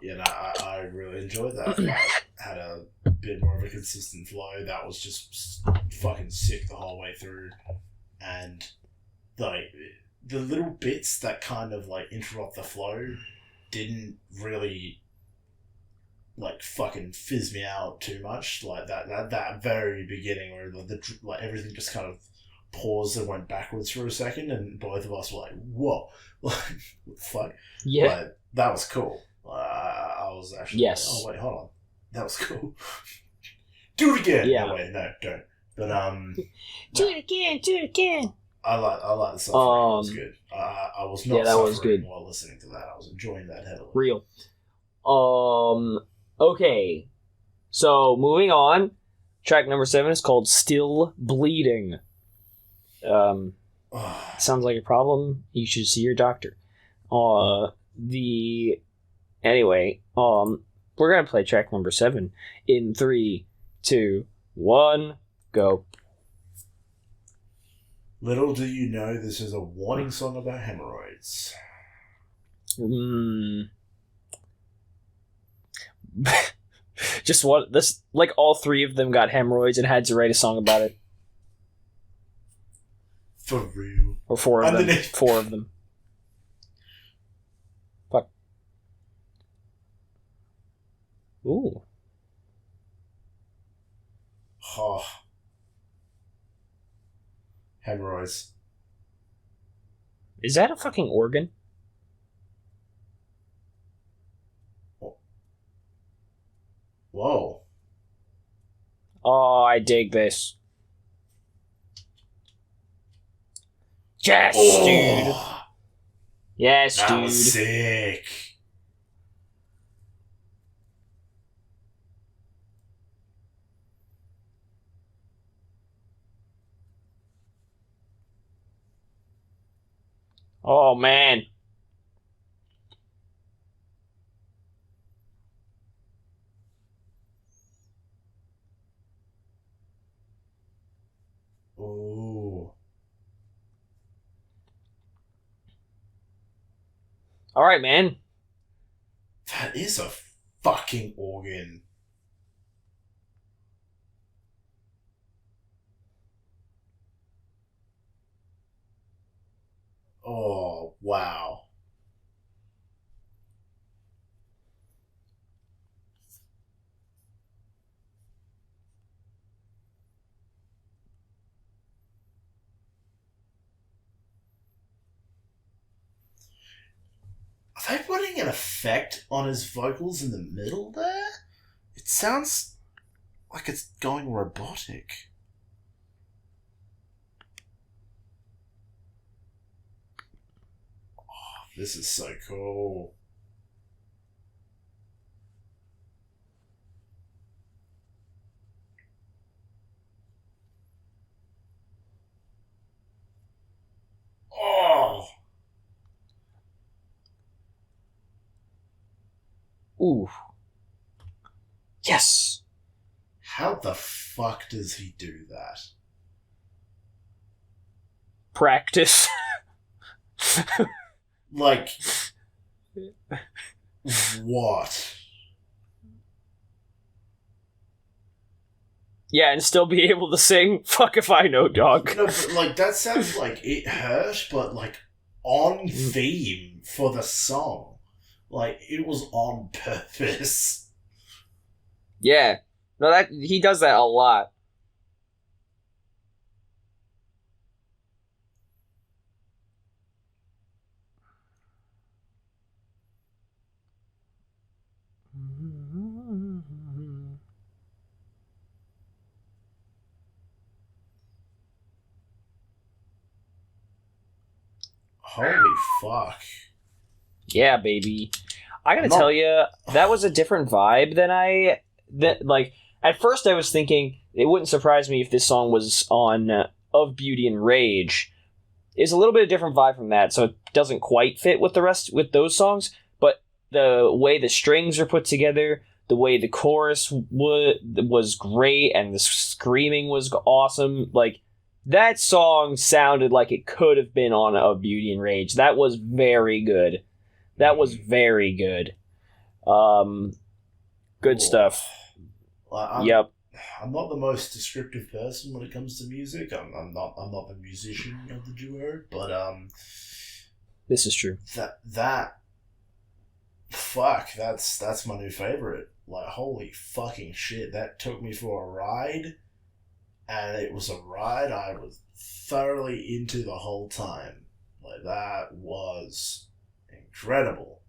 Yeah, no, I really enjoyed that. I had a bit more of a consistent flow. That was just fucking sick the whole way through. And like the little bits that kind of like interrupt the flow didn't really like fucking fizz me out too much. Like that very beginning where the like everything just kind of paused and went backwards for a second, and both of us were like, "Whoa, like what the fuck?" Yeah, but that was cool. I was actually yes. Like, oh wait, hold on, that was cool. Do it again. Yeah. No, wait, no, don't. But do it again. I like the suffering. It was good. I was not that was suffering good. while listening to that. I was enjoying that heavily. Real. Okay. So moving on. Track number 7 is called "Still Bleeding." Sounds like a problem. You should see your doctor. Anyway, We're going to play track number 7 in 3, 2, 1, go. Little do you know this is a warning song about hemorrhoids. Just what this, like, all 3 of them got hemorrhoids and had to write a song about it. For real. Or 4 of them. 4 of them. Fuck. Ooh. Oh. Hemorrhoids. Is that a fucking organ? Whoa. Oh, I dig this. Yes, dude. Yes, that dude. Was sick. Oh, man. Ooh. All right, man. That is a fucking organ. Oh, wow. Are they putting an effect on his vocals in the middle there? It sounds like it's going robotic. Oh, this is so cool. Oh! Ooh. Yes. How the fuck does he do that? Practice. Like, what? Yeah, and still be able to sing? Fuck if I know, dog. No, but, like, that sounds like it hurt, but, like, on theme for the song. Like, it was on purpose. Yeah. No, that he does that a lot. Holy fuck. Yeah, baby. I gotta tell you, that was a different vibe than like, at first I was thinking, it wouldn't surprise me if this song was on Of Beauty and Rage. It's a little bit of different vibe from that, so it doesn't quite fit with those songs, but the way the strings are put together, the way the chorus was great, and the screaming was awesome. Like, that song sounded like it could have been on Of Beauty and Rage. That was very good. That was very good. Good stuff. Yep. I'm not the most descriptive person when it comes to music. I'm not the musician of the duo, but this is true. That's my new favorite. Like, holy fucking shit, that took me for a ride, and it was a ride I was thoroughly into the whole time. Like, that was incredible.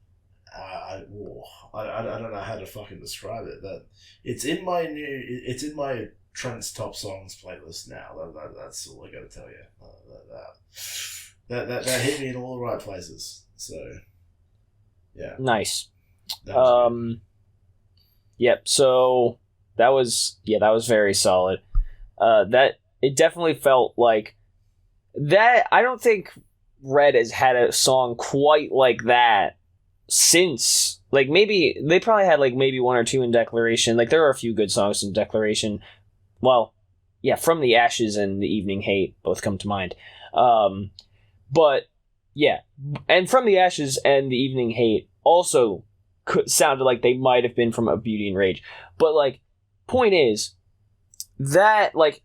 I don't know how to fucking describe it. That it's in my Trent's top songs playlist now. That's all I got to tell you. That hit me in all the right places. So yeah, nice. Yep. So that was very solid. That it definitely felt like that. I don't think Red has had a song quite like that since, like, maybe they probably had like maybe one or two in Declaration. Like, there are a few good songs in Declaration. Well, yeah, From the Ashes and The Evening Hate both come to mind. But yeah, and From the Ashes and The Evening Hate also sounded like they might have been from A Beauty and Rage. But like, point is that, like,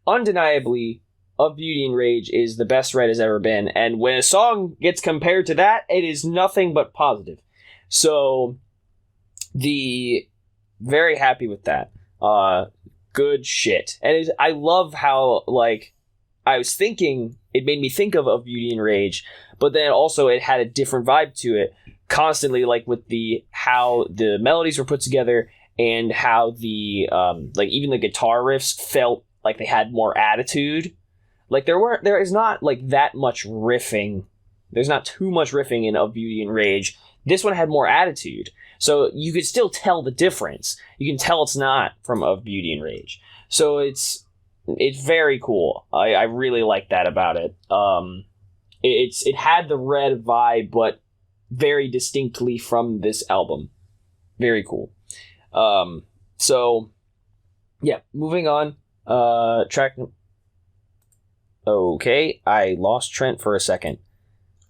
undeniably, Of Beauty and Rage is the best Red has ever been, and when a song gets compared to that, it is nothing but positive. So, very happy with that. Good shit. And I love how, like, I was thinking, it made me think of Beauty and Rage, but then also it had a different vibe to it, constantly, like, with how the melodies were put together, and how like, even the guitar riffs felt like they had more attitude. Like, there is not like that much riffing. There's not too much riffing in Of Beauty and Rage. This one had more attitude, so you could still tell the difference. You can tell it's not from Of Beauty and Rage. So it's very cool. I really like that about it. It had the Red vibe, but very distinctly from this album. Very cool. So yeah, moving on. Track. Okay, I lost Trent for a second.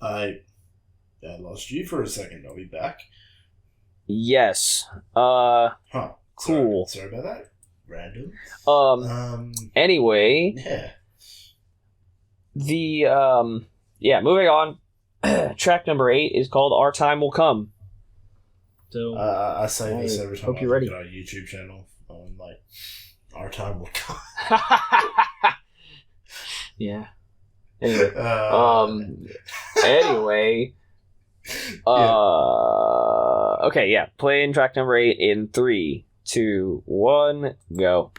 I lost you for a second. Are we back? Yes. Huh. Cool. Sorry about that. Random. Anyway. Yeah. Moving on. Track number 8 is called Our Time Will Come. So I say this every time hope I you're look ready. at our YouTube channel. I'm like, our time will come. Yeah. Anyway. Anyway. Okay, yeah. Playing track number 8 in 3, 2, 1, go.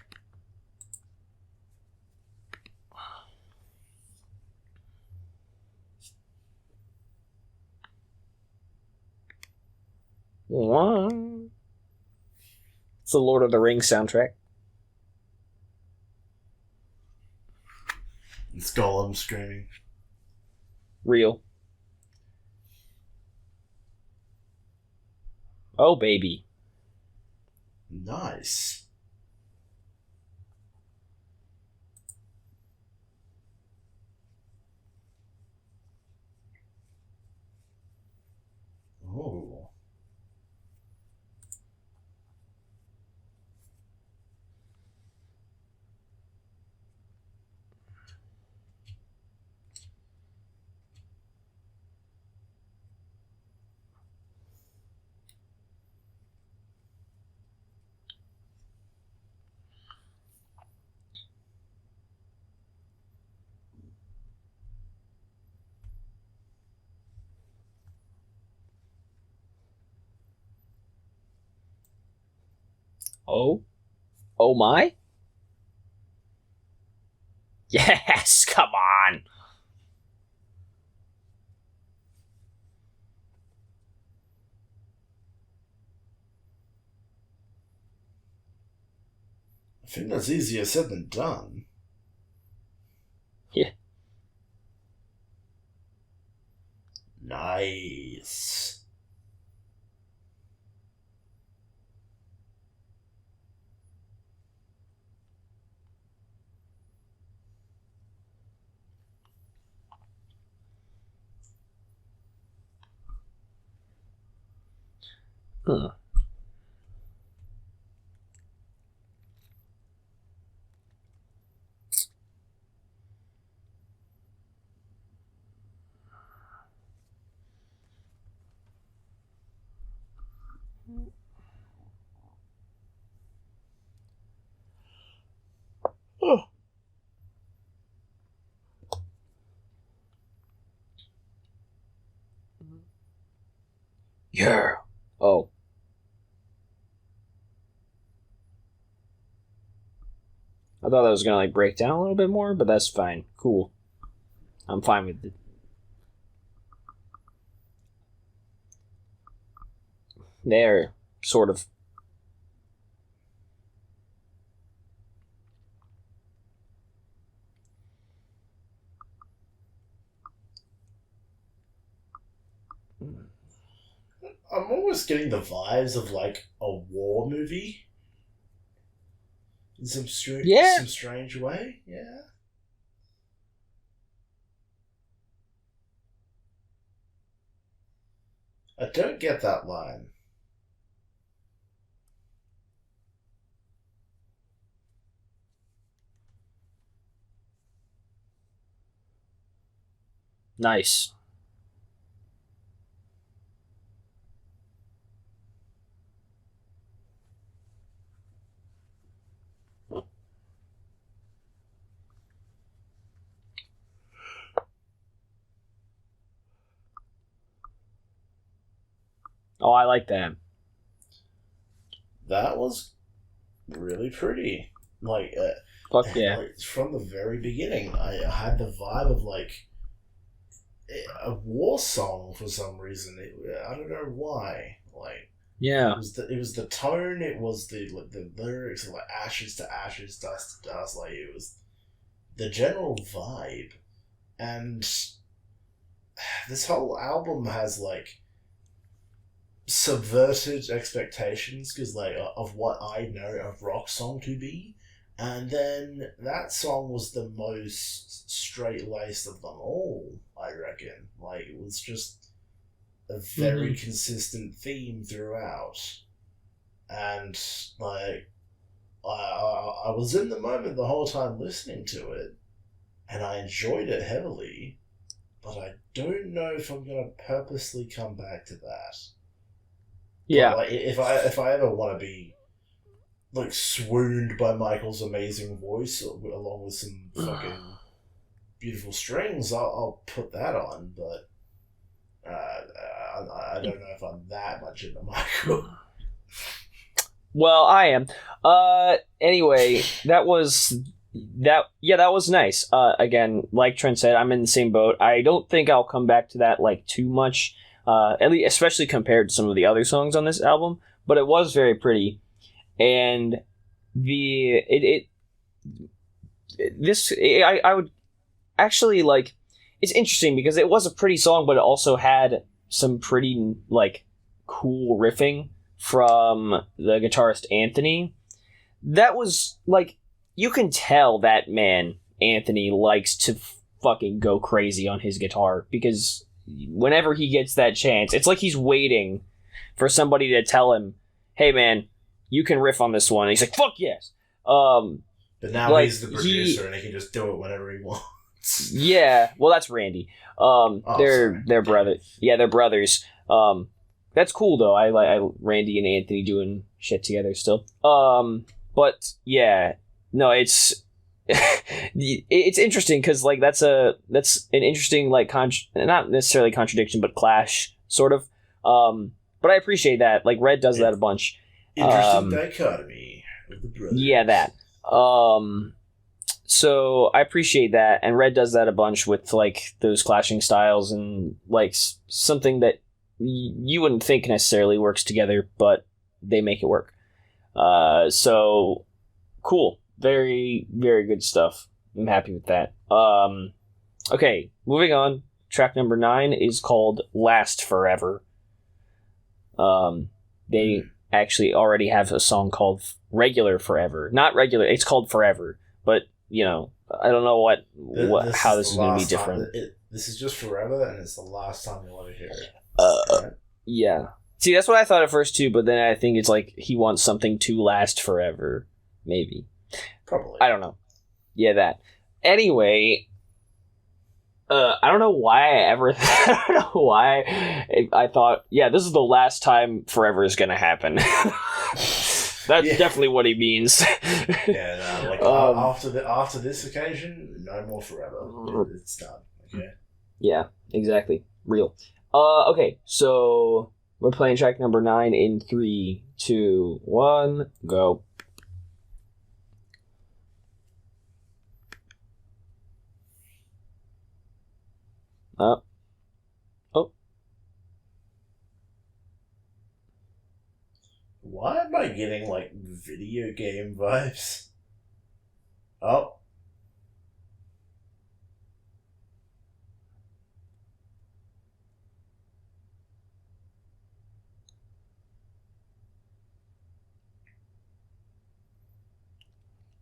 One. It's the Lord of the Rings soundtrack. It's Gollum screaming. Real. Oh, baby. Nice. Oh. Oh? Oh my? Yes, come on. I think that's easier said than done. Yeah. Nice. Huh. Oh. Yeah. Oh. I thought that was gonna like break down a little bit more, but that's fine. Cool. I'm fine with it. There, sort of. I'm almost getting the vibes of like a war movie in some strange way. Yeah. I don't get that line. Nice. Oh, I like that. That was really pretty. Like, Fuck yeah. like from the very beginning, I had the vibe of like a war song for some reason. I don't know why. Like, Yeah. it was the tone. It was the lyrics, like ashes to ashes, dust to dust. Like it was the general vibe, and this whole album has like subverted expectations because like of what I know a rock song to be, and then that song was the most straight laced of them all. I reckon like it was just a very consistent theme throughout, and like I was in the moment the whole time listening to it, and I enjoyed it heavily, but I don't know if I'm gonna purposely come back to that. Yeah. But, like, if I ever want to be like swooned by Michael's amazing voice along with some fucking beautiful strings, I'll put that on. But I don't know if I'm that much into Michael. Well, I am. Anyway, that was nice. Again, like Trent said, I'm in the same boat. I don't think I'll come back to that like too much. At least, especially compared to some of the other songs on this album, but it was very pretty, and I would actually like. It's interesting because it was a pretty song, but it also had some pretty like cool riffing from the guitarist Anthony. That was like you can tell that man Anthony likes to fucking go crazy on his guitar because whenever he gets that chance, it's like he's waiting for somebody to tell him, "Hey, man, you can riff on this one." And he's like, "Fuck yes!" But now like, he's the producer, and he can just do it whenever he wants. Yeah, well, that's Randy. They're brothers. Yeah, they're brothers. That's cool though. I like Randy and Anthony doing shit together still. But yeah, no, it's. It's interesting because like that's an interesting like not necessarily contradiction but clash sort of but I appreciate that like Red does that a bunch. Interesting dichotomy of the brothers. Yeah, that so I appreciate that, and Red does that a bunch with like those clashing styles and like something that you wouldn't think necessarily works together, but they make it work. So cool. Very, very good stuff. I'm happy with that. Okay, moving on. Track number 9 is called Last Forever. They actually already have a song called Regular Forever. Not regular, it's called Forever. But, you know, I don't know how this is going to be different. This is just forever, and it's the last time you'll ever hear it. Right? Yeah. See, that's what I thought at first, too, but then I think it's like he wants something to last forever. Maybe. Probably. I don't know. Yeah, that. Anyway, I don't know why I don't know why I thought, yeah, this is the last time forever is going to happen. That's definitely what he means. Yeah, no, like after this occasion, no more forever. It's done. Okay. Yeah, exactly. Real. Okay, so we're playing track number 9 in 3, 2, 1, go. Oh. Why am I getting like video game vibes? Oh.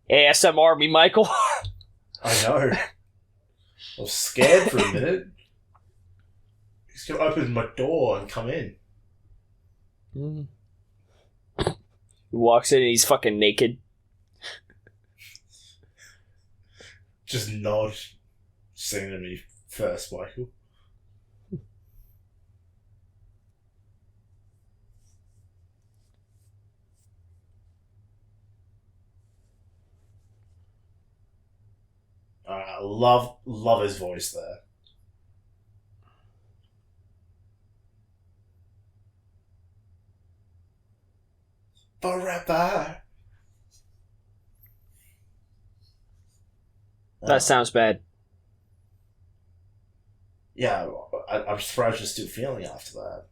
ASMR me, Michael. I know. I was scared for a minute. He's gonna open my door and come in. He walks in and he's fucking naked. Just nod. Singing to me first, Michael. Love his voice there. Forever. That sounds bad. Yeah, I'm surprised you're still feeling after that.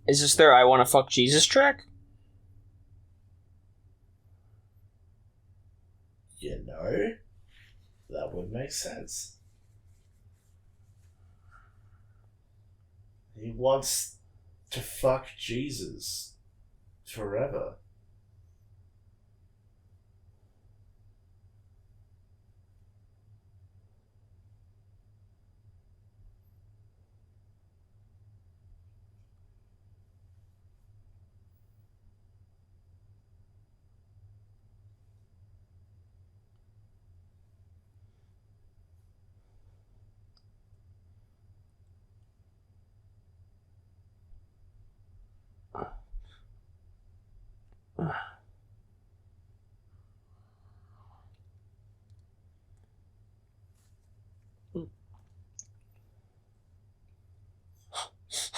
Is this their I Wanna Fuck Jesus track? You know, that would make sense. He wants to fuck Jesus forever.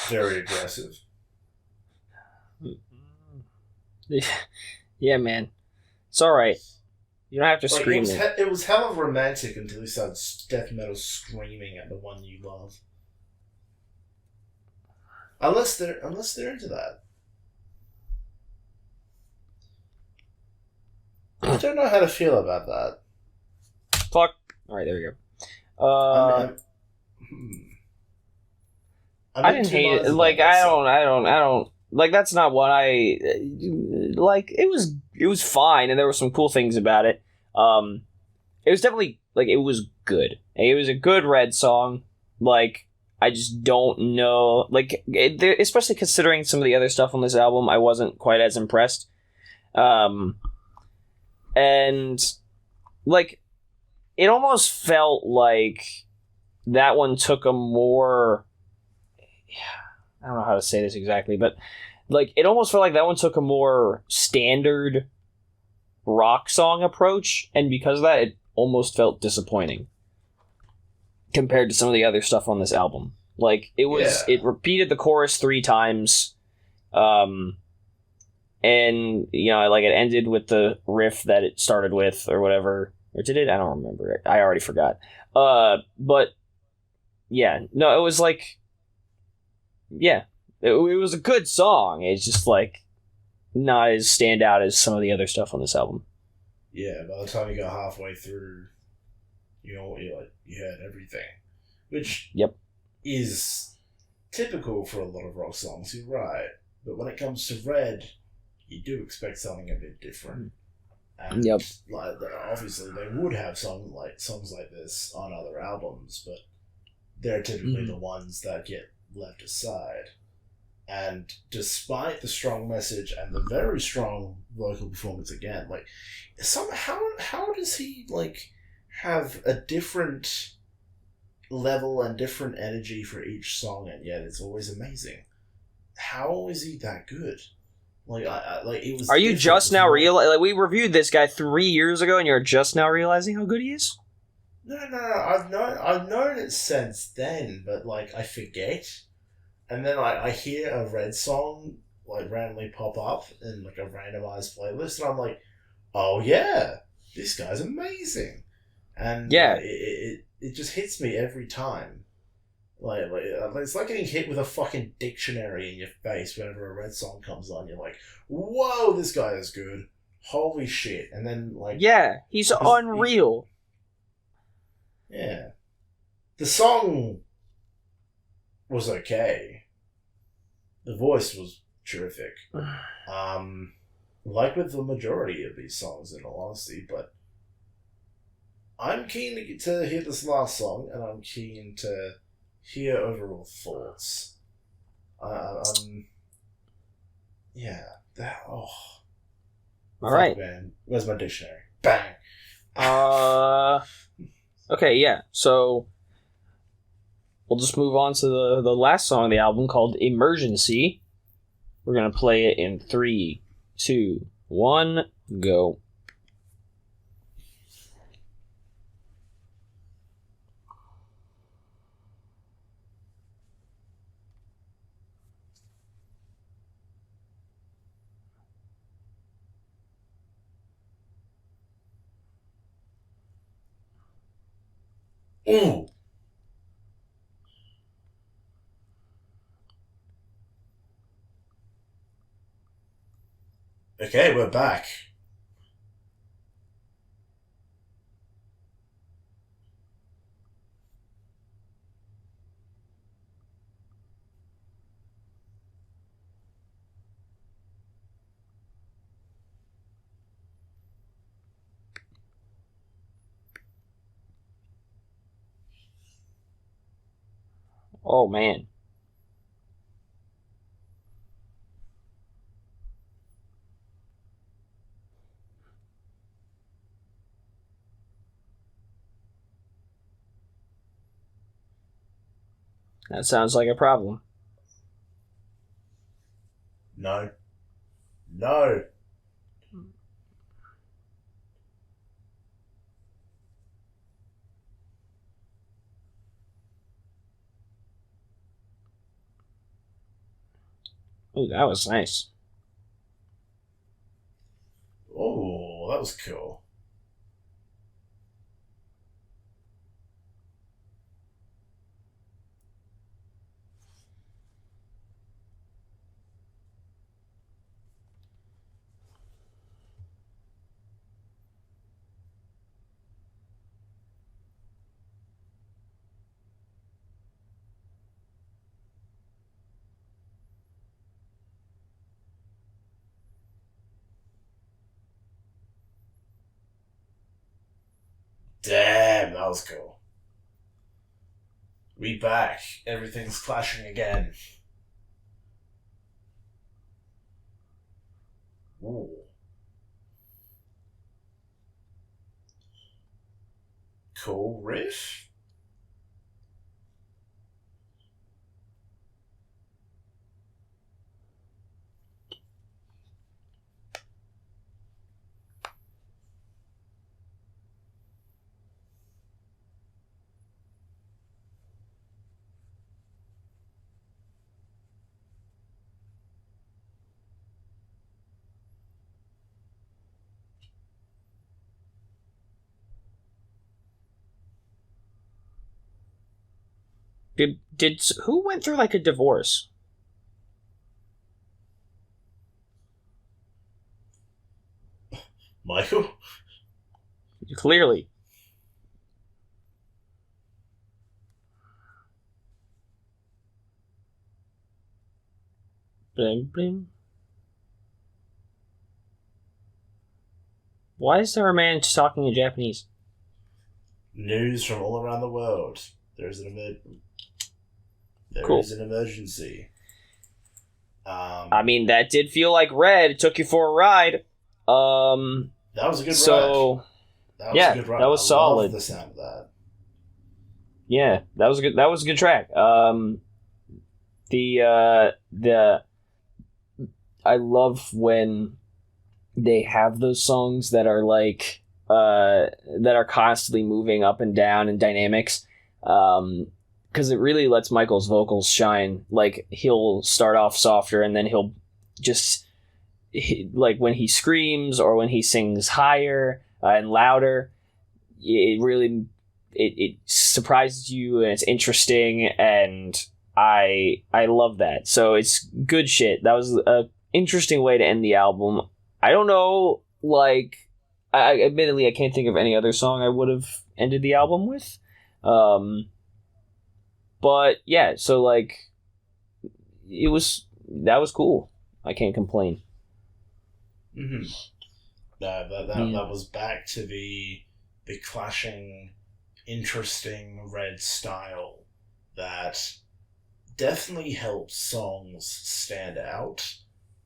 Very aggressive. Yeah, man. It's alright. You don't have to scream it. It was hella romantic until he started death metal screaming at the one you love. Unless they're into that. I don't know how to feel about that. Fuck. Alright, there we go. I didn't hate it. Like, I don't. Like, that's not what I like. It was fine, and there were some cool things about it. It was definitely like it was good. It was a good Red song. Like, I just don't know. Like, especially considering some of the other stuff on this album, I wasn't quite as impressed. And like, it almost felt like that one took a more. I don't know how to say this exactly, but like it almost felt like that one took a more standard rock song approach, and because of that, it almost felt disappointing compared to some of the other stuff on this album. Like it repeated the chorus 3 times, and like it ended with the riff that it started with or whatever, or did it? I don't remember. I already forgot. But yeah, no, it was like. Yeah, it was a good song. It's just like not as standout as some of the other stuff on this album. Yeah, by the time you got halfway through, you heard everything, which is typical for a lot of rock songs. You're right, but when it comes to Red, you do expect something a bit different. And like obviously, they would have songs like this on other albums, but they're typically the ones that get left aside. And despite the strong message and the very strong vocal performance again, like somehow how does he like have a different level and different energy for each song, and yet it's always amazing? How is he that good? Like I like it was. Are you just now realizing? Like, we reviewed this guy 3 years ago, and you're just now realizing how good he is? No. I've known it since then, but like I forget, and then I hear a Red song like randomly pop up in like a randomized playlist, and I'm like, oh yeah, this guy's amazing, and Yeah. it just hits me every time. Like it's like getting hit with a fucking dictionary in your face whenever a Red song comes on. You're like, whoa, this guy is good. Holy shit! And then Yeah, he's unreal. Yeah, the song was okay. The voice was terrific. Like with the majority of these songs, in all honesty, but I'm keen to hear this last song, and I'm keen to hear overall thoughts. Yeah. All right, man. Where's my dictionary? Bang. Okay, yeah. So we'll just move on to the last song of the album called "Emergency." We're gonna play it in 3, 2, 1, go. Ooh. Okay, we're back. Oh man. That sounds like a problem. No. No. Ooh, that was nice. Oh, that was cool. Damn, that was cool. We back. Everything's clashing again. Ooh. Cool riff. Did who went through like a divorce? Michael? Clearly. Blim, blim. Why is there a man talking in Japanese? News from all around the world. There's an Cool. is an emergency. I mean, that did feel like Red. It took you for a ride. That was a good ride. So, That was yeah, a good ride. that was I solid. love the sound of that. Yeah, that was a good. That was a good track. I love when they have those songs that are like that are constantly moving up and down in dynamics. Because it really lets Michael's vocals shine. Like, he'll start off softer and then he'll just like when he screams or when he sings higher and louder, it really it surprises you and it's interesting, and I love that. So it's good shit. That was a interesting way to end the album. I don't know, like, admittedly I can't think of any other song I would have ended the album with. But yeah, so like that was cool. I can't complain. Mm-hmm. That was back to the clashing, interesting Red style that definitely helps songs stand out.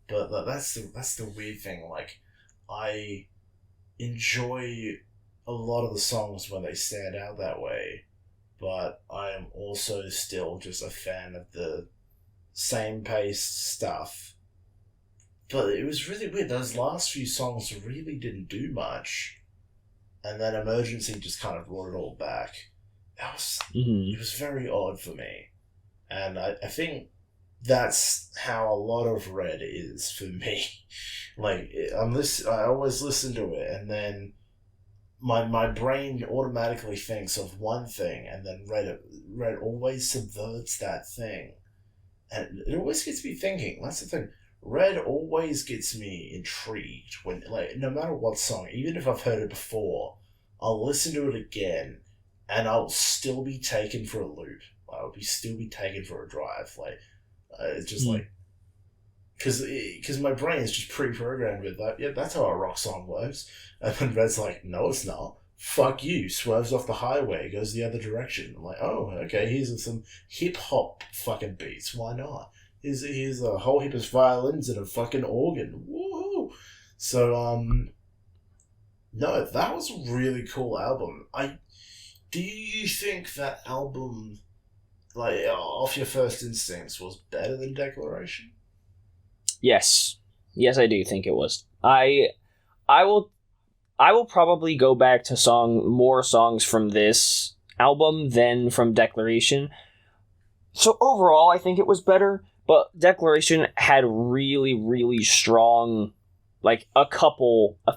But that's the weird thing. Like, I enjoy a lot of the songs when they stand out that way, but I am also still just a fan of the same paced stuff. But it was really weird. Those last few songs really didn't do much, and then Emergency just kind of brought it all back. It was very odd for me, and I think that's how a lot of Red is for me. Like, I always listen to it, and then my brain automatically thinks of one thing, and then Red always subverts that thing, and it always gets me thinking. That's the thing. Red always gets me intrigued when, like, no matter what song, even if I've heard it before, I'll listen to it again, and I'll still be taken for a loop. I'll still be taken for a drive. Like, it's just like, because my brain is just pre-programmed with that. Yeah, that's how a rock song works. And then Red's like, no, it's not. Fuck you. Swerves off the highway, goes the other direction. I'm like, oh, okay. Here's some hip hop fucking beats. Why not? Here's a whole heap of violins and a fucking organ. Woo! So no, that was a really cool album. Do you think that album, like, off your first instincts, was better than Declaration? Yes, I do think it was. I will probably go back to more songs from this album than from Declaration. So overall, I think it was better, but Declaration had really, really strong, like a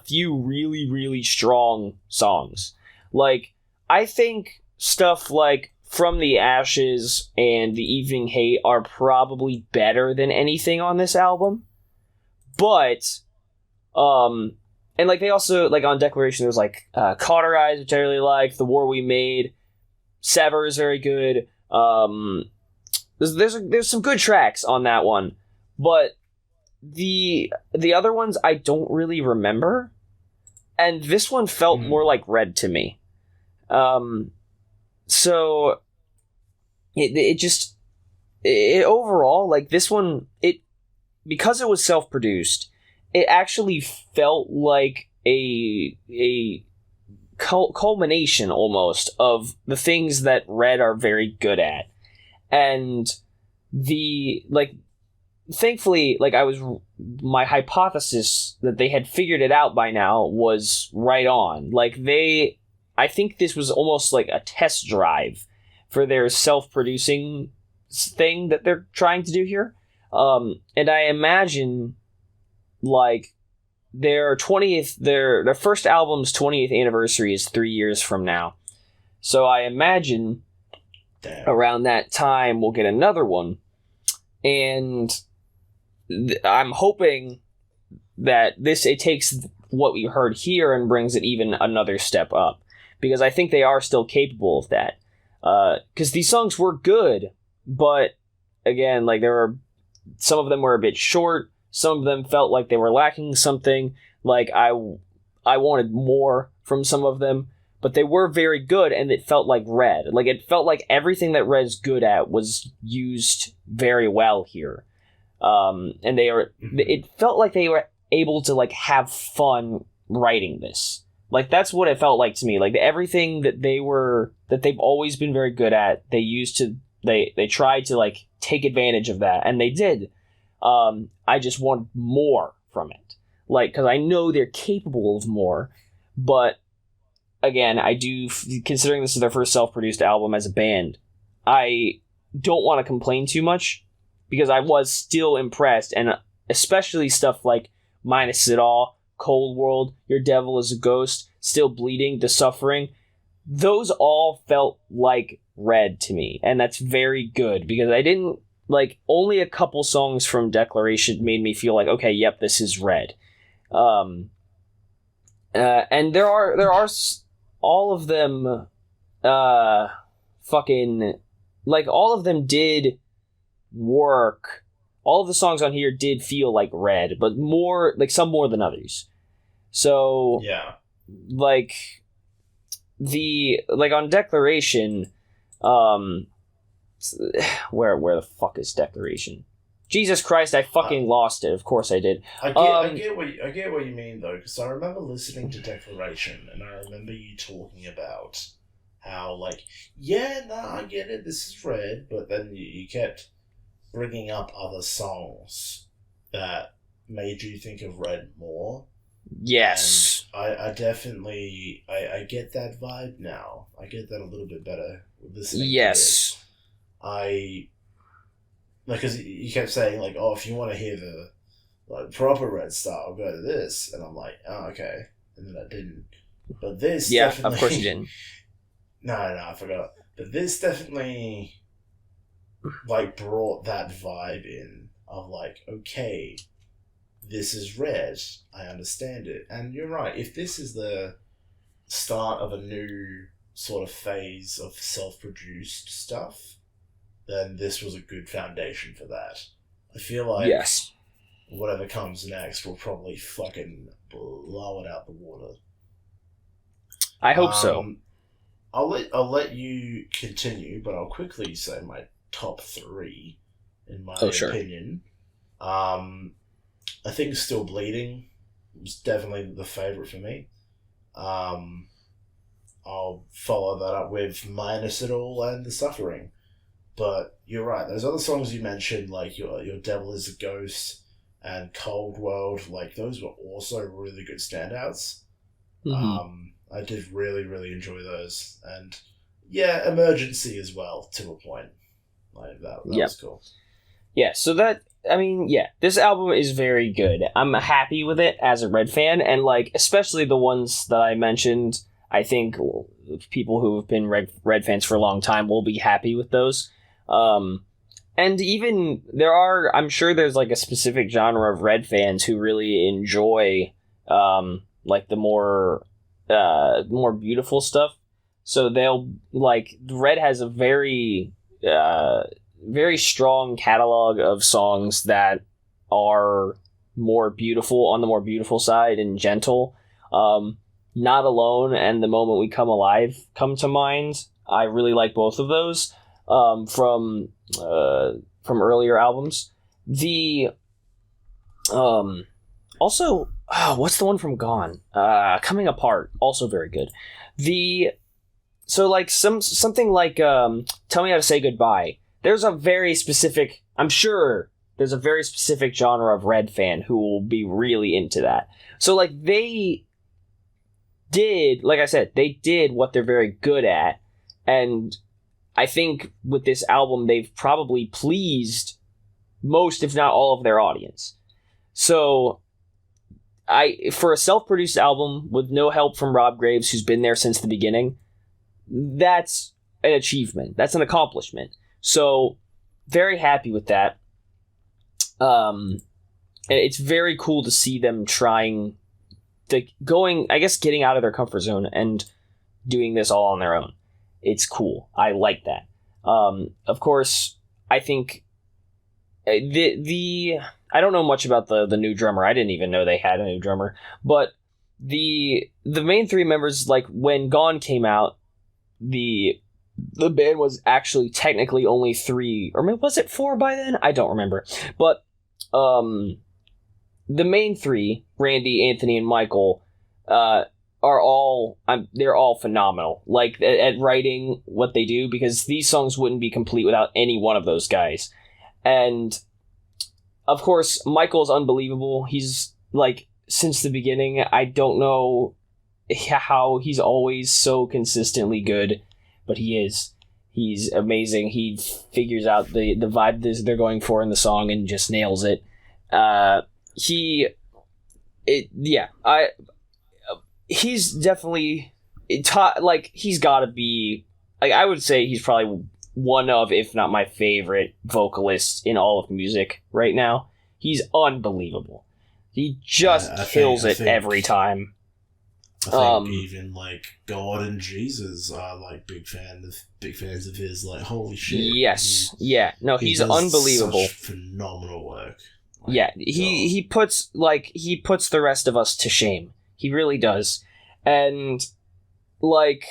few really, really strong songs. Like, I think stuff like From the Ashes and The Evening Hate are probably better than anything on this album. But, and like they also, like on Declaration, there's like Cauterize, which I really like, The War We Made, Sever is very good. There's some good tracks on that one, but the other ones I don't really remember, and this one felt more like Red to me. So it overall, like this one, because it was self-produced, it actually felt like a culmination almost of the things that Red are very good at. And thankfully, like my hypothesis that they had figured it out by now was right on. Like I think this was almost like a test drive for their self-producing thing that they're trying to do here. And I imagine, like, their first album's 20th anniversary is 3 years from now. So I imagine around that time we'll get another one. And I'm hoping that it takes what we heard here and brings it even another step up. Because I think they are still capable of that. Because these songs were good, but again, like some of them were a bit short. Some of them felt like they were lacking something. Like I wanted more from some of them, but they were very good, and it felt like Red. Like it felt like everything that Red's good at was used very well here. And it felt like they were able to like have fun writing this. Like that's what it felt like to me. Like everything that they've always been very good at, they tried to like take advantage of that, and they did. I just want more from it. Like, because I know they're capable of more, but again, I do, considering this is their first self-produced album as a band, I don't want to complain too much, because I was still impressed, and especially stuff like Minus It All, Cold World, Your Devil Is a Ghost, Still Bleeding, The Suffering. Those all felt like Red to me, and that's very good because I didn't only a couple songs from Declaration made me feel like, okay, yep, this is Red. And there are all of them fucking all of them did work. All of the songs on here did feel like Red, but more some more than others. So yeah, on Declaration, where the fuck is Declaration? Jesus Christ, I fucking lost it. Of course I did. I get what you mean though, because I remember listening to Declaration, and I remember you talking about how I get it, this is Red, but then you kept bringing up other songs that made you think of Red more. Yes. And I definitely I get that vibe now. I get that a little bit better listening to it. Because you kept saying if you want to hear the proper Red style, go to this, and I'm like, oh, okay, and then I didn't. But this, definitely, of course you didn't. No, I forgot. But this definitely brought that vibe in of okay, this is Red. I understand it, and you're right. If this is the start of a new sort of phase of self-produced stuff, then this was a good foundation for that. I feel like yes, whatever comes next will probably fucking blow it out the water. I hope so. I'll let you continue, but I'll quickly say my top 3, in my opinion. I think Still Bleeding was definitely the favourite for me. I'll follow that up with Minus It All and The Suffering. But you're right, those other songs you mentioned, Your Devil Is a Ghost and Cold World, those were also really good standouts. Mm-hmm. I did really, really enjoy those. And yeah, Emergency as well, to a point. That was cool. Yeah, so this album is very good. I'm happy with it as a Red fan, and especially the ones that I mentioned, I think people who have been Red fans for a long time will be happy with those. And even I'm sure there's a specific genre of Red fans who really enjoy the more beautiful stuff. So they'll Red has a very very strong catalog of songs that are more beautiful, on the more beautiful side, and gentle. Not Alone and The Moment We Come Alive come to mind. I really like both of those from earlier albums. The also, what's the one from Gone? Coming Apart, also very good. Something like Tell Me How to Say Goodbye. There's a very specific, I'm sure there's a very specific genre of Red fan who will be really into that. So they did, like I said, they did what they're very good at, and I think with this album they've probably pleased most, if not all, of their audience. So for a self-produced album with no help from Rob Graves, who's been there since the beginning, that's an achievement. That's an accomplishment. So very happy with that. It's very cool to see them trying getting out of their comfort zone and doing this all on their own. It's cool. I like that. Of course, I think I don't know much about the new drummer. I didn't even know they had a new drummer. But the main 3 members, when Gone came out, the band was actually technically only 3, or was it 4 by then? I don't remember. But the main 3, Randy, Anthony, and Michael, are all they're all phenomenal. At writing what they do, because these songs wouldn't be complete without any one of those guys. And of course, Michael's unbelievable. He's since the beginning. I don't know how he's always so consistently good, but he is. He's amazing. He figures out the vibe they're going for in the song and just nails it. He he's definitely he's got to be, like, I would say he's probably one of, if not my favorite vocalist in all of music right now. He's unbelievable. He just kills it every time. I think even like God and Jesus are like big fans of his. Like, holy shit! Yes, he's unbelievable. Such phenomenal work. Like, yeah, he puts the rest of us to shame. He really does, and I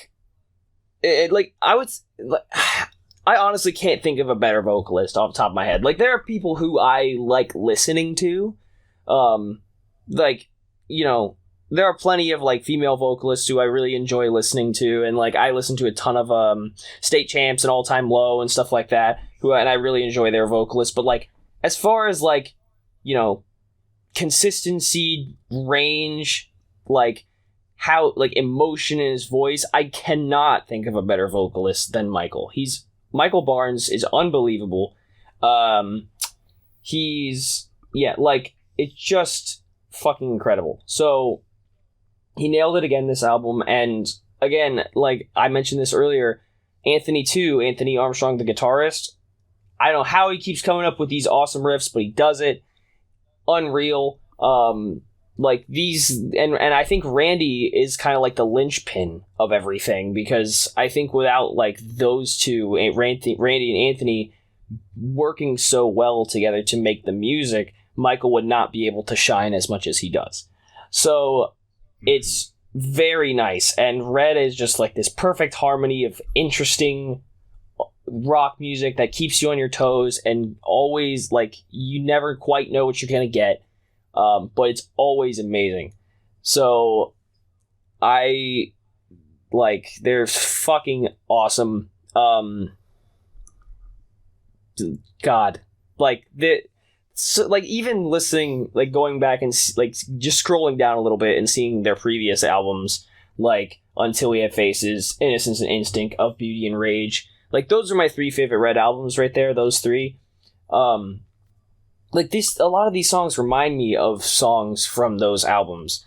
honestly can't think of a better vocalist off the top of my head. Like, there are people who I like listening to, there are plenty of like female vocalists who I really enjoy listening to, and like I listen to a ton of State Champs and All Time Low and stuff like that, and I really enjoy their vocalists. But like, as far as like, consistency, range, like how, like, emotion in his voice, I cannot think of a better vocalist than Michael. Michael Barnes is unbelievable. It's just fucking incredible. So he nailed it again this album, and again, like I mentioned this earlier, Anthony Armstrong, the guitarist, I don't know how he keeps coming up with these awesome riffs, but he does it. Unreal. Like these, and I think Randy is kind of like the linchpin of everything, because I think without like those two, Randy and Anthony, working so well together to make the music, Michael would not be able to shine as much as he does. So it's very nice, and Red is just like this perfect harmony of interesting rock music that keeps you on your toes, and always, like, you never quite know what you're gonna get, but it's always amazing. So they're fucking awesome. God, so, like, even listening, like, going back and like just scrolling down a little bit and seeing their previous albums, like Until We Have Faces, Innocence and Instinct, Of Beauty and Rage, like, those are my three favorite Red albums right there. Those three, like, a lot of these songs remind me of songs from those albums.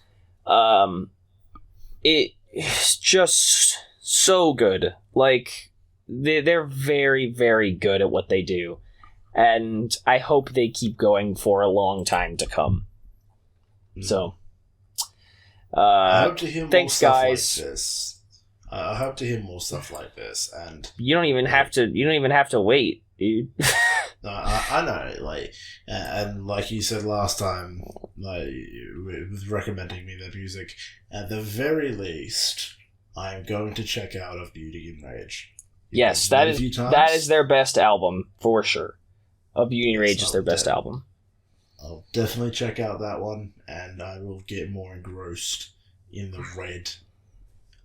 It's just so good. Like, they're very, very good at what they do. And I hope they keep going for a long time to come. So, I hope to hear more thanks, stuff guys. like this. I hope to hear more stuff like this, and you don't even have to wait, dude. No, I know, like, and like you said last time, like, with recommending me their music, at the very least, I'm going to check out Of Beauty and Rage. Yes, that is their best album for sure. Of Beauty and Rage is their best album. I'll definitely check out that one, and I will get more engrossed in the Red,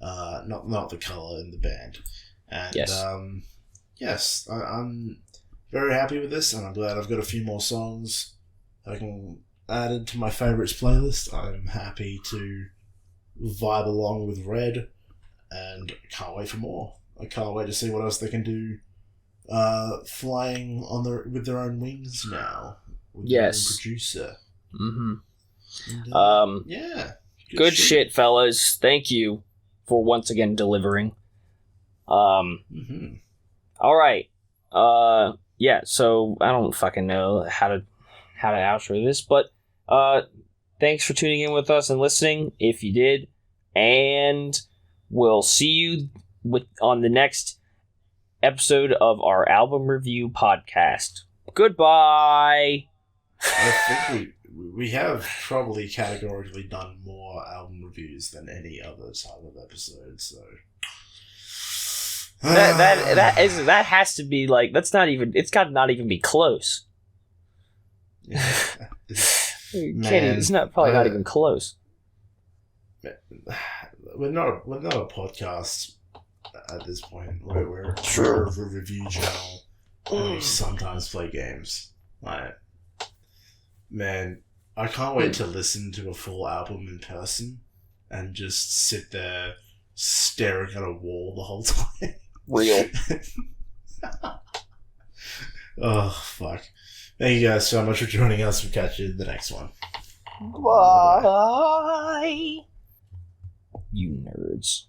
not the color in the band. And yes, I'm very happy with this, and I'm glad I've got a few more songs I can add into my favorites playlist. I'm happy to vibe along with Red, and can't wait for more. I can't wait to see what else they can do, flying with their own wings now. With their own producer. Mm-hmm. And, yeah. Good shit, fellas. Thank you for once again delivering. All right. Yeah, so I don't fucking know how to outro this, but thanks for tuning in with us and listening, if you did, and we'll see you on the next episode of our album review podcast. Goodbye. I think we have probably categorically done more album reviews than any other type of episode, so that has to be, like, it's got to not even be close. It's probably not even close. We're not a podcast at this point. We're a review channel, and we sometimes play games. Like, man, I can't wait to listen to a full album in person and just sit there staring at a wall the whole time. Real. Oh, fuck. Thank you guys so much for joining us. We'll catch you in the next one. Bye. You nerds.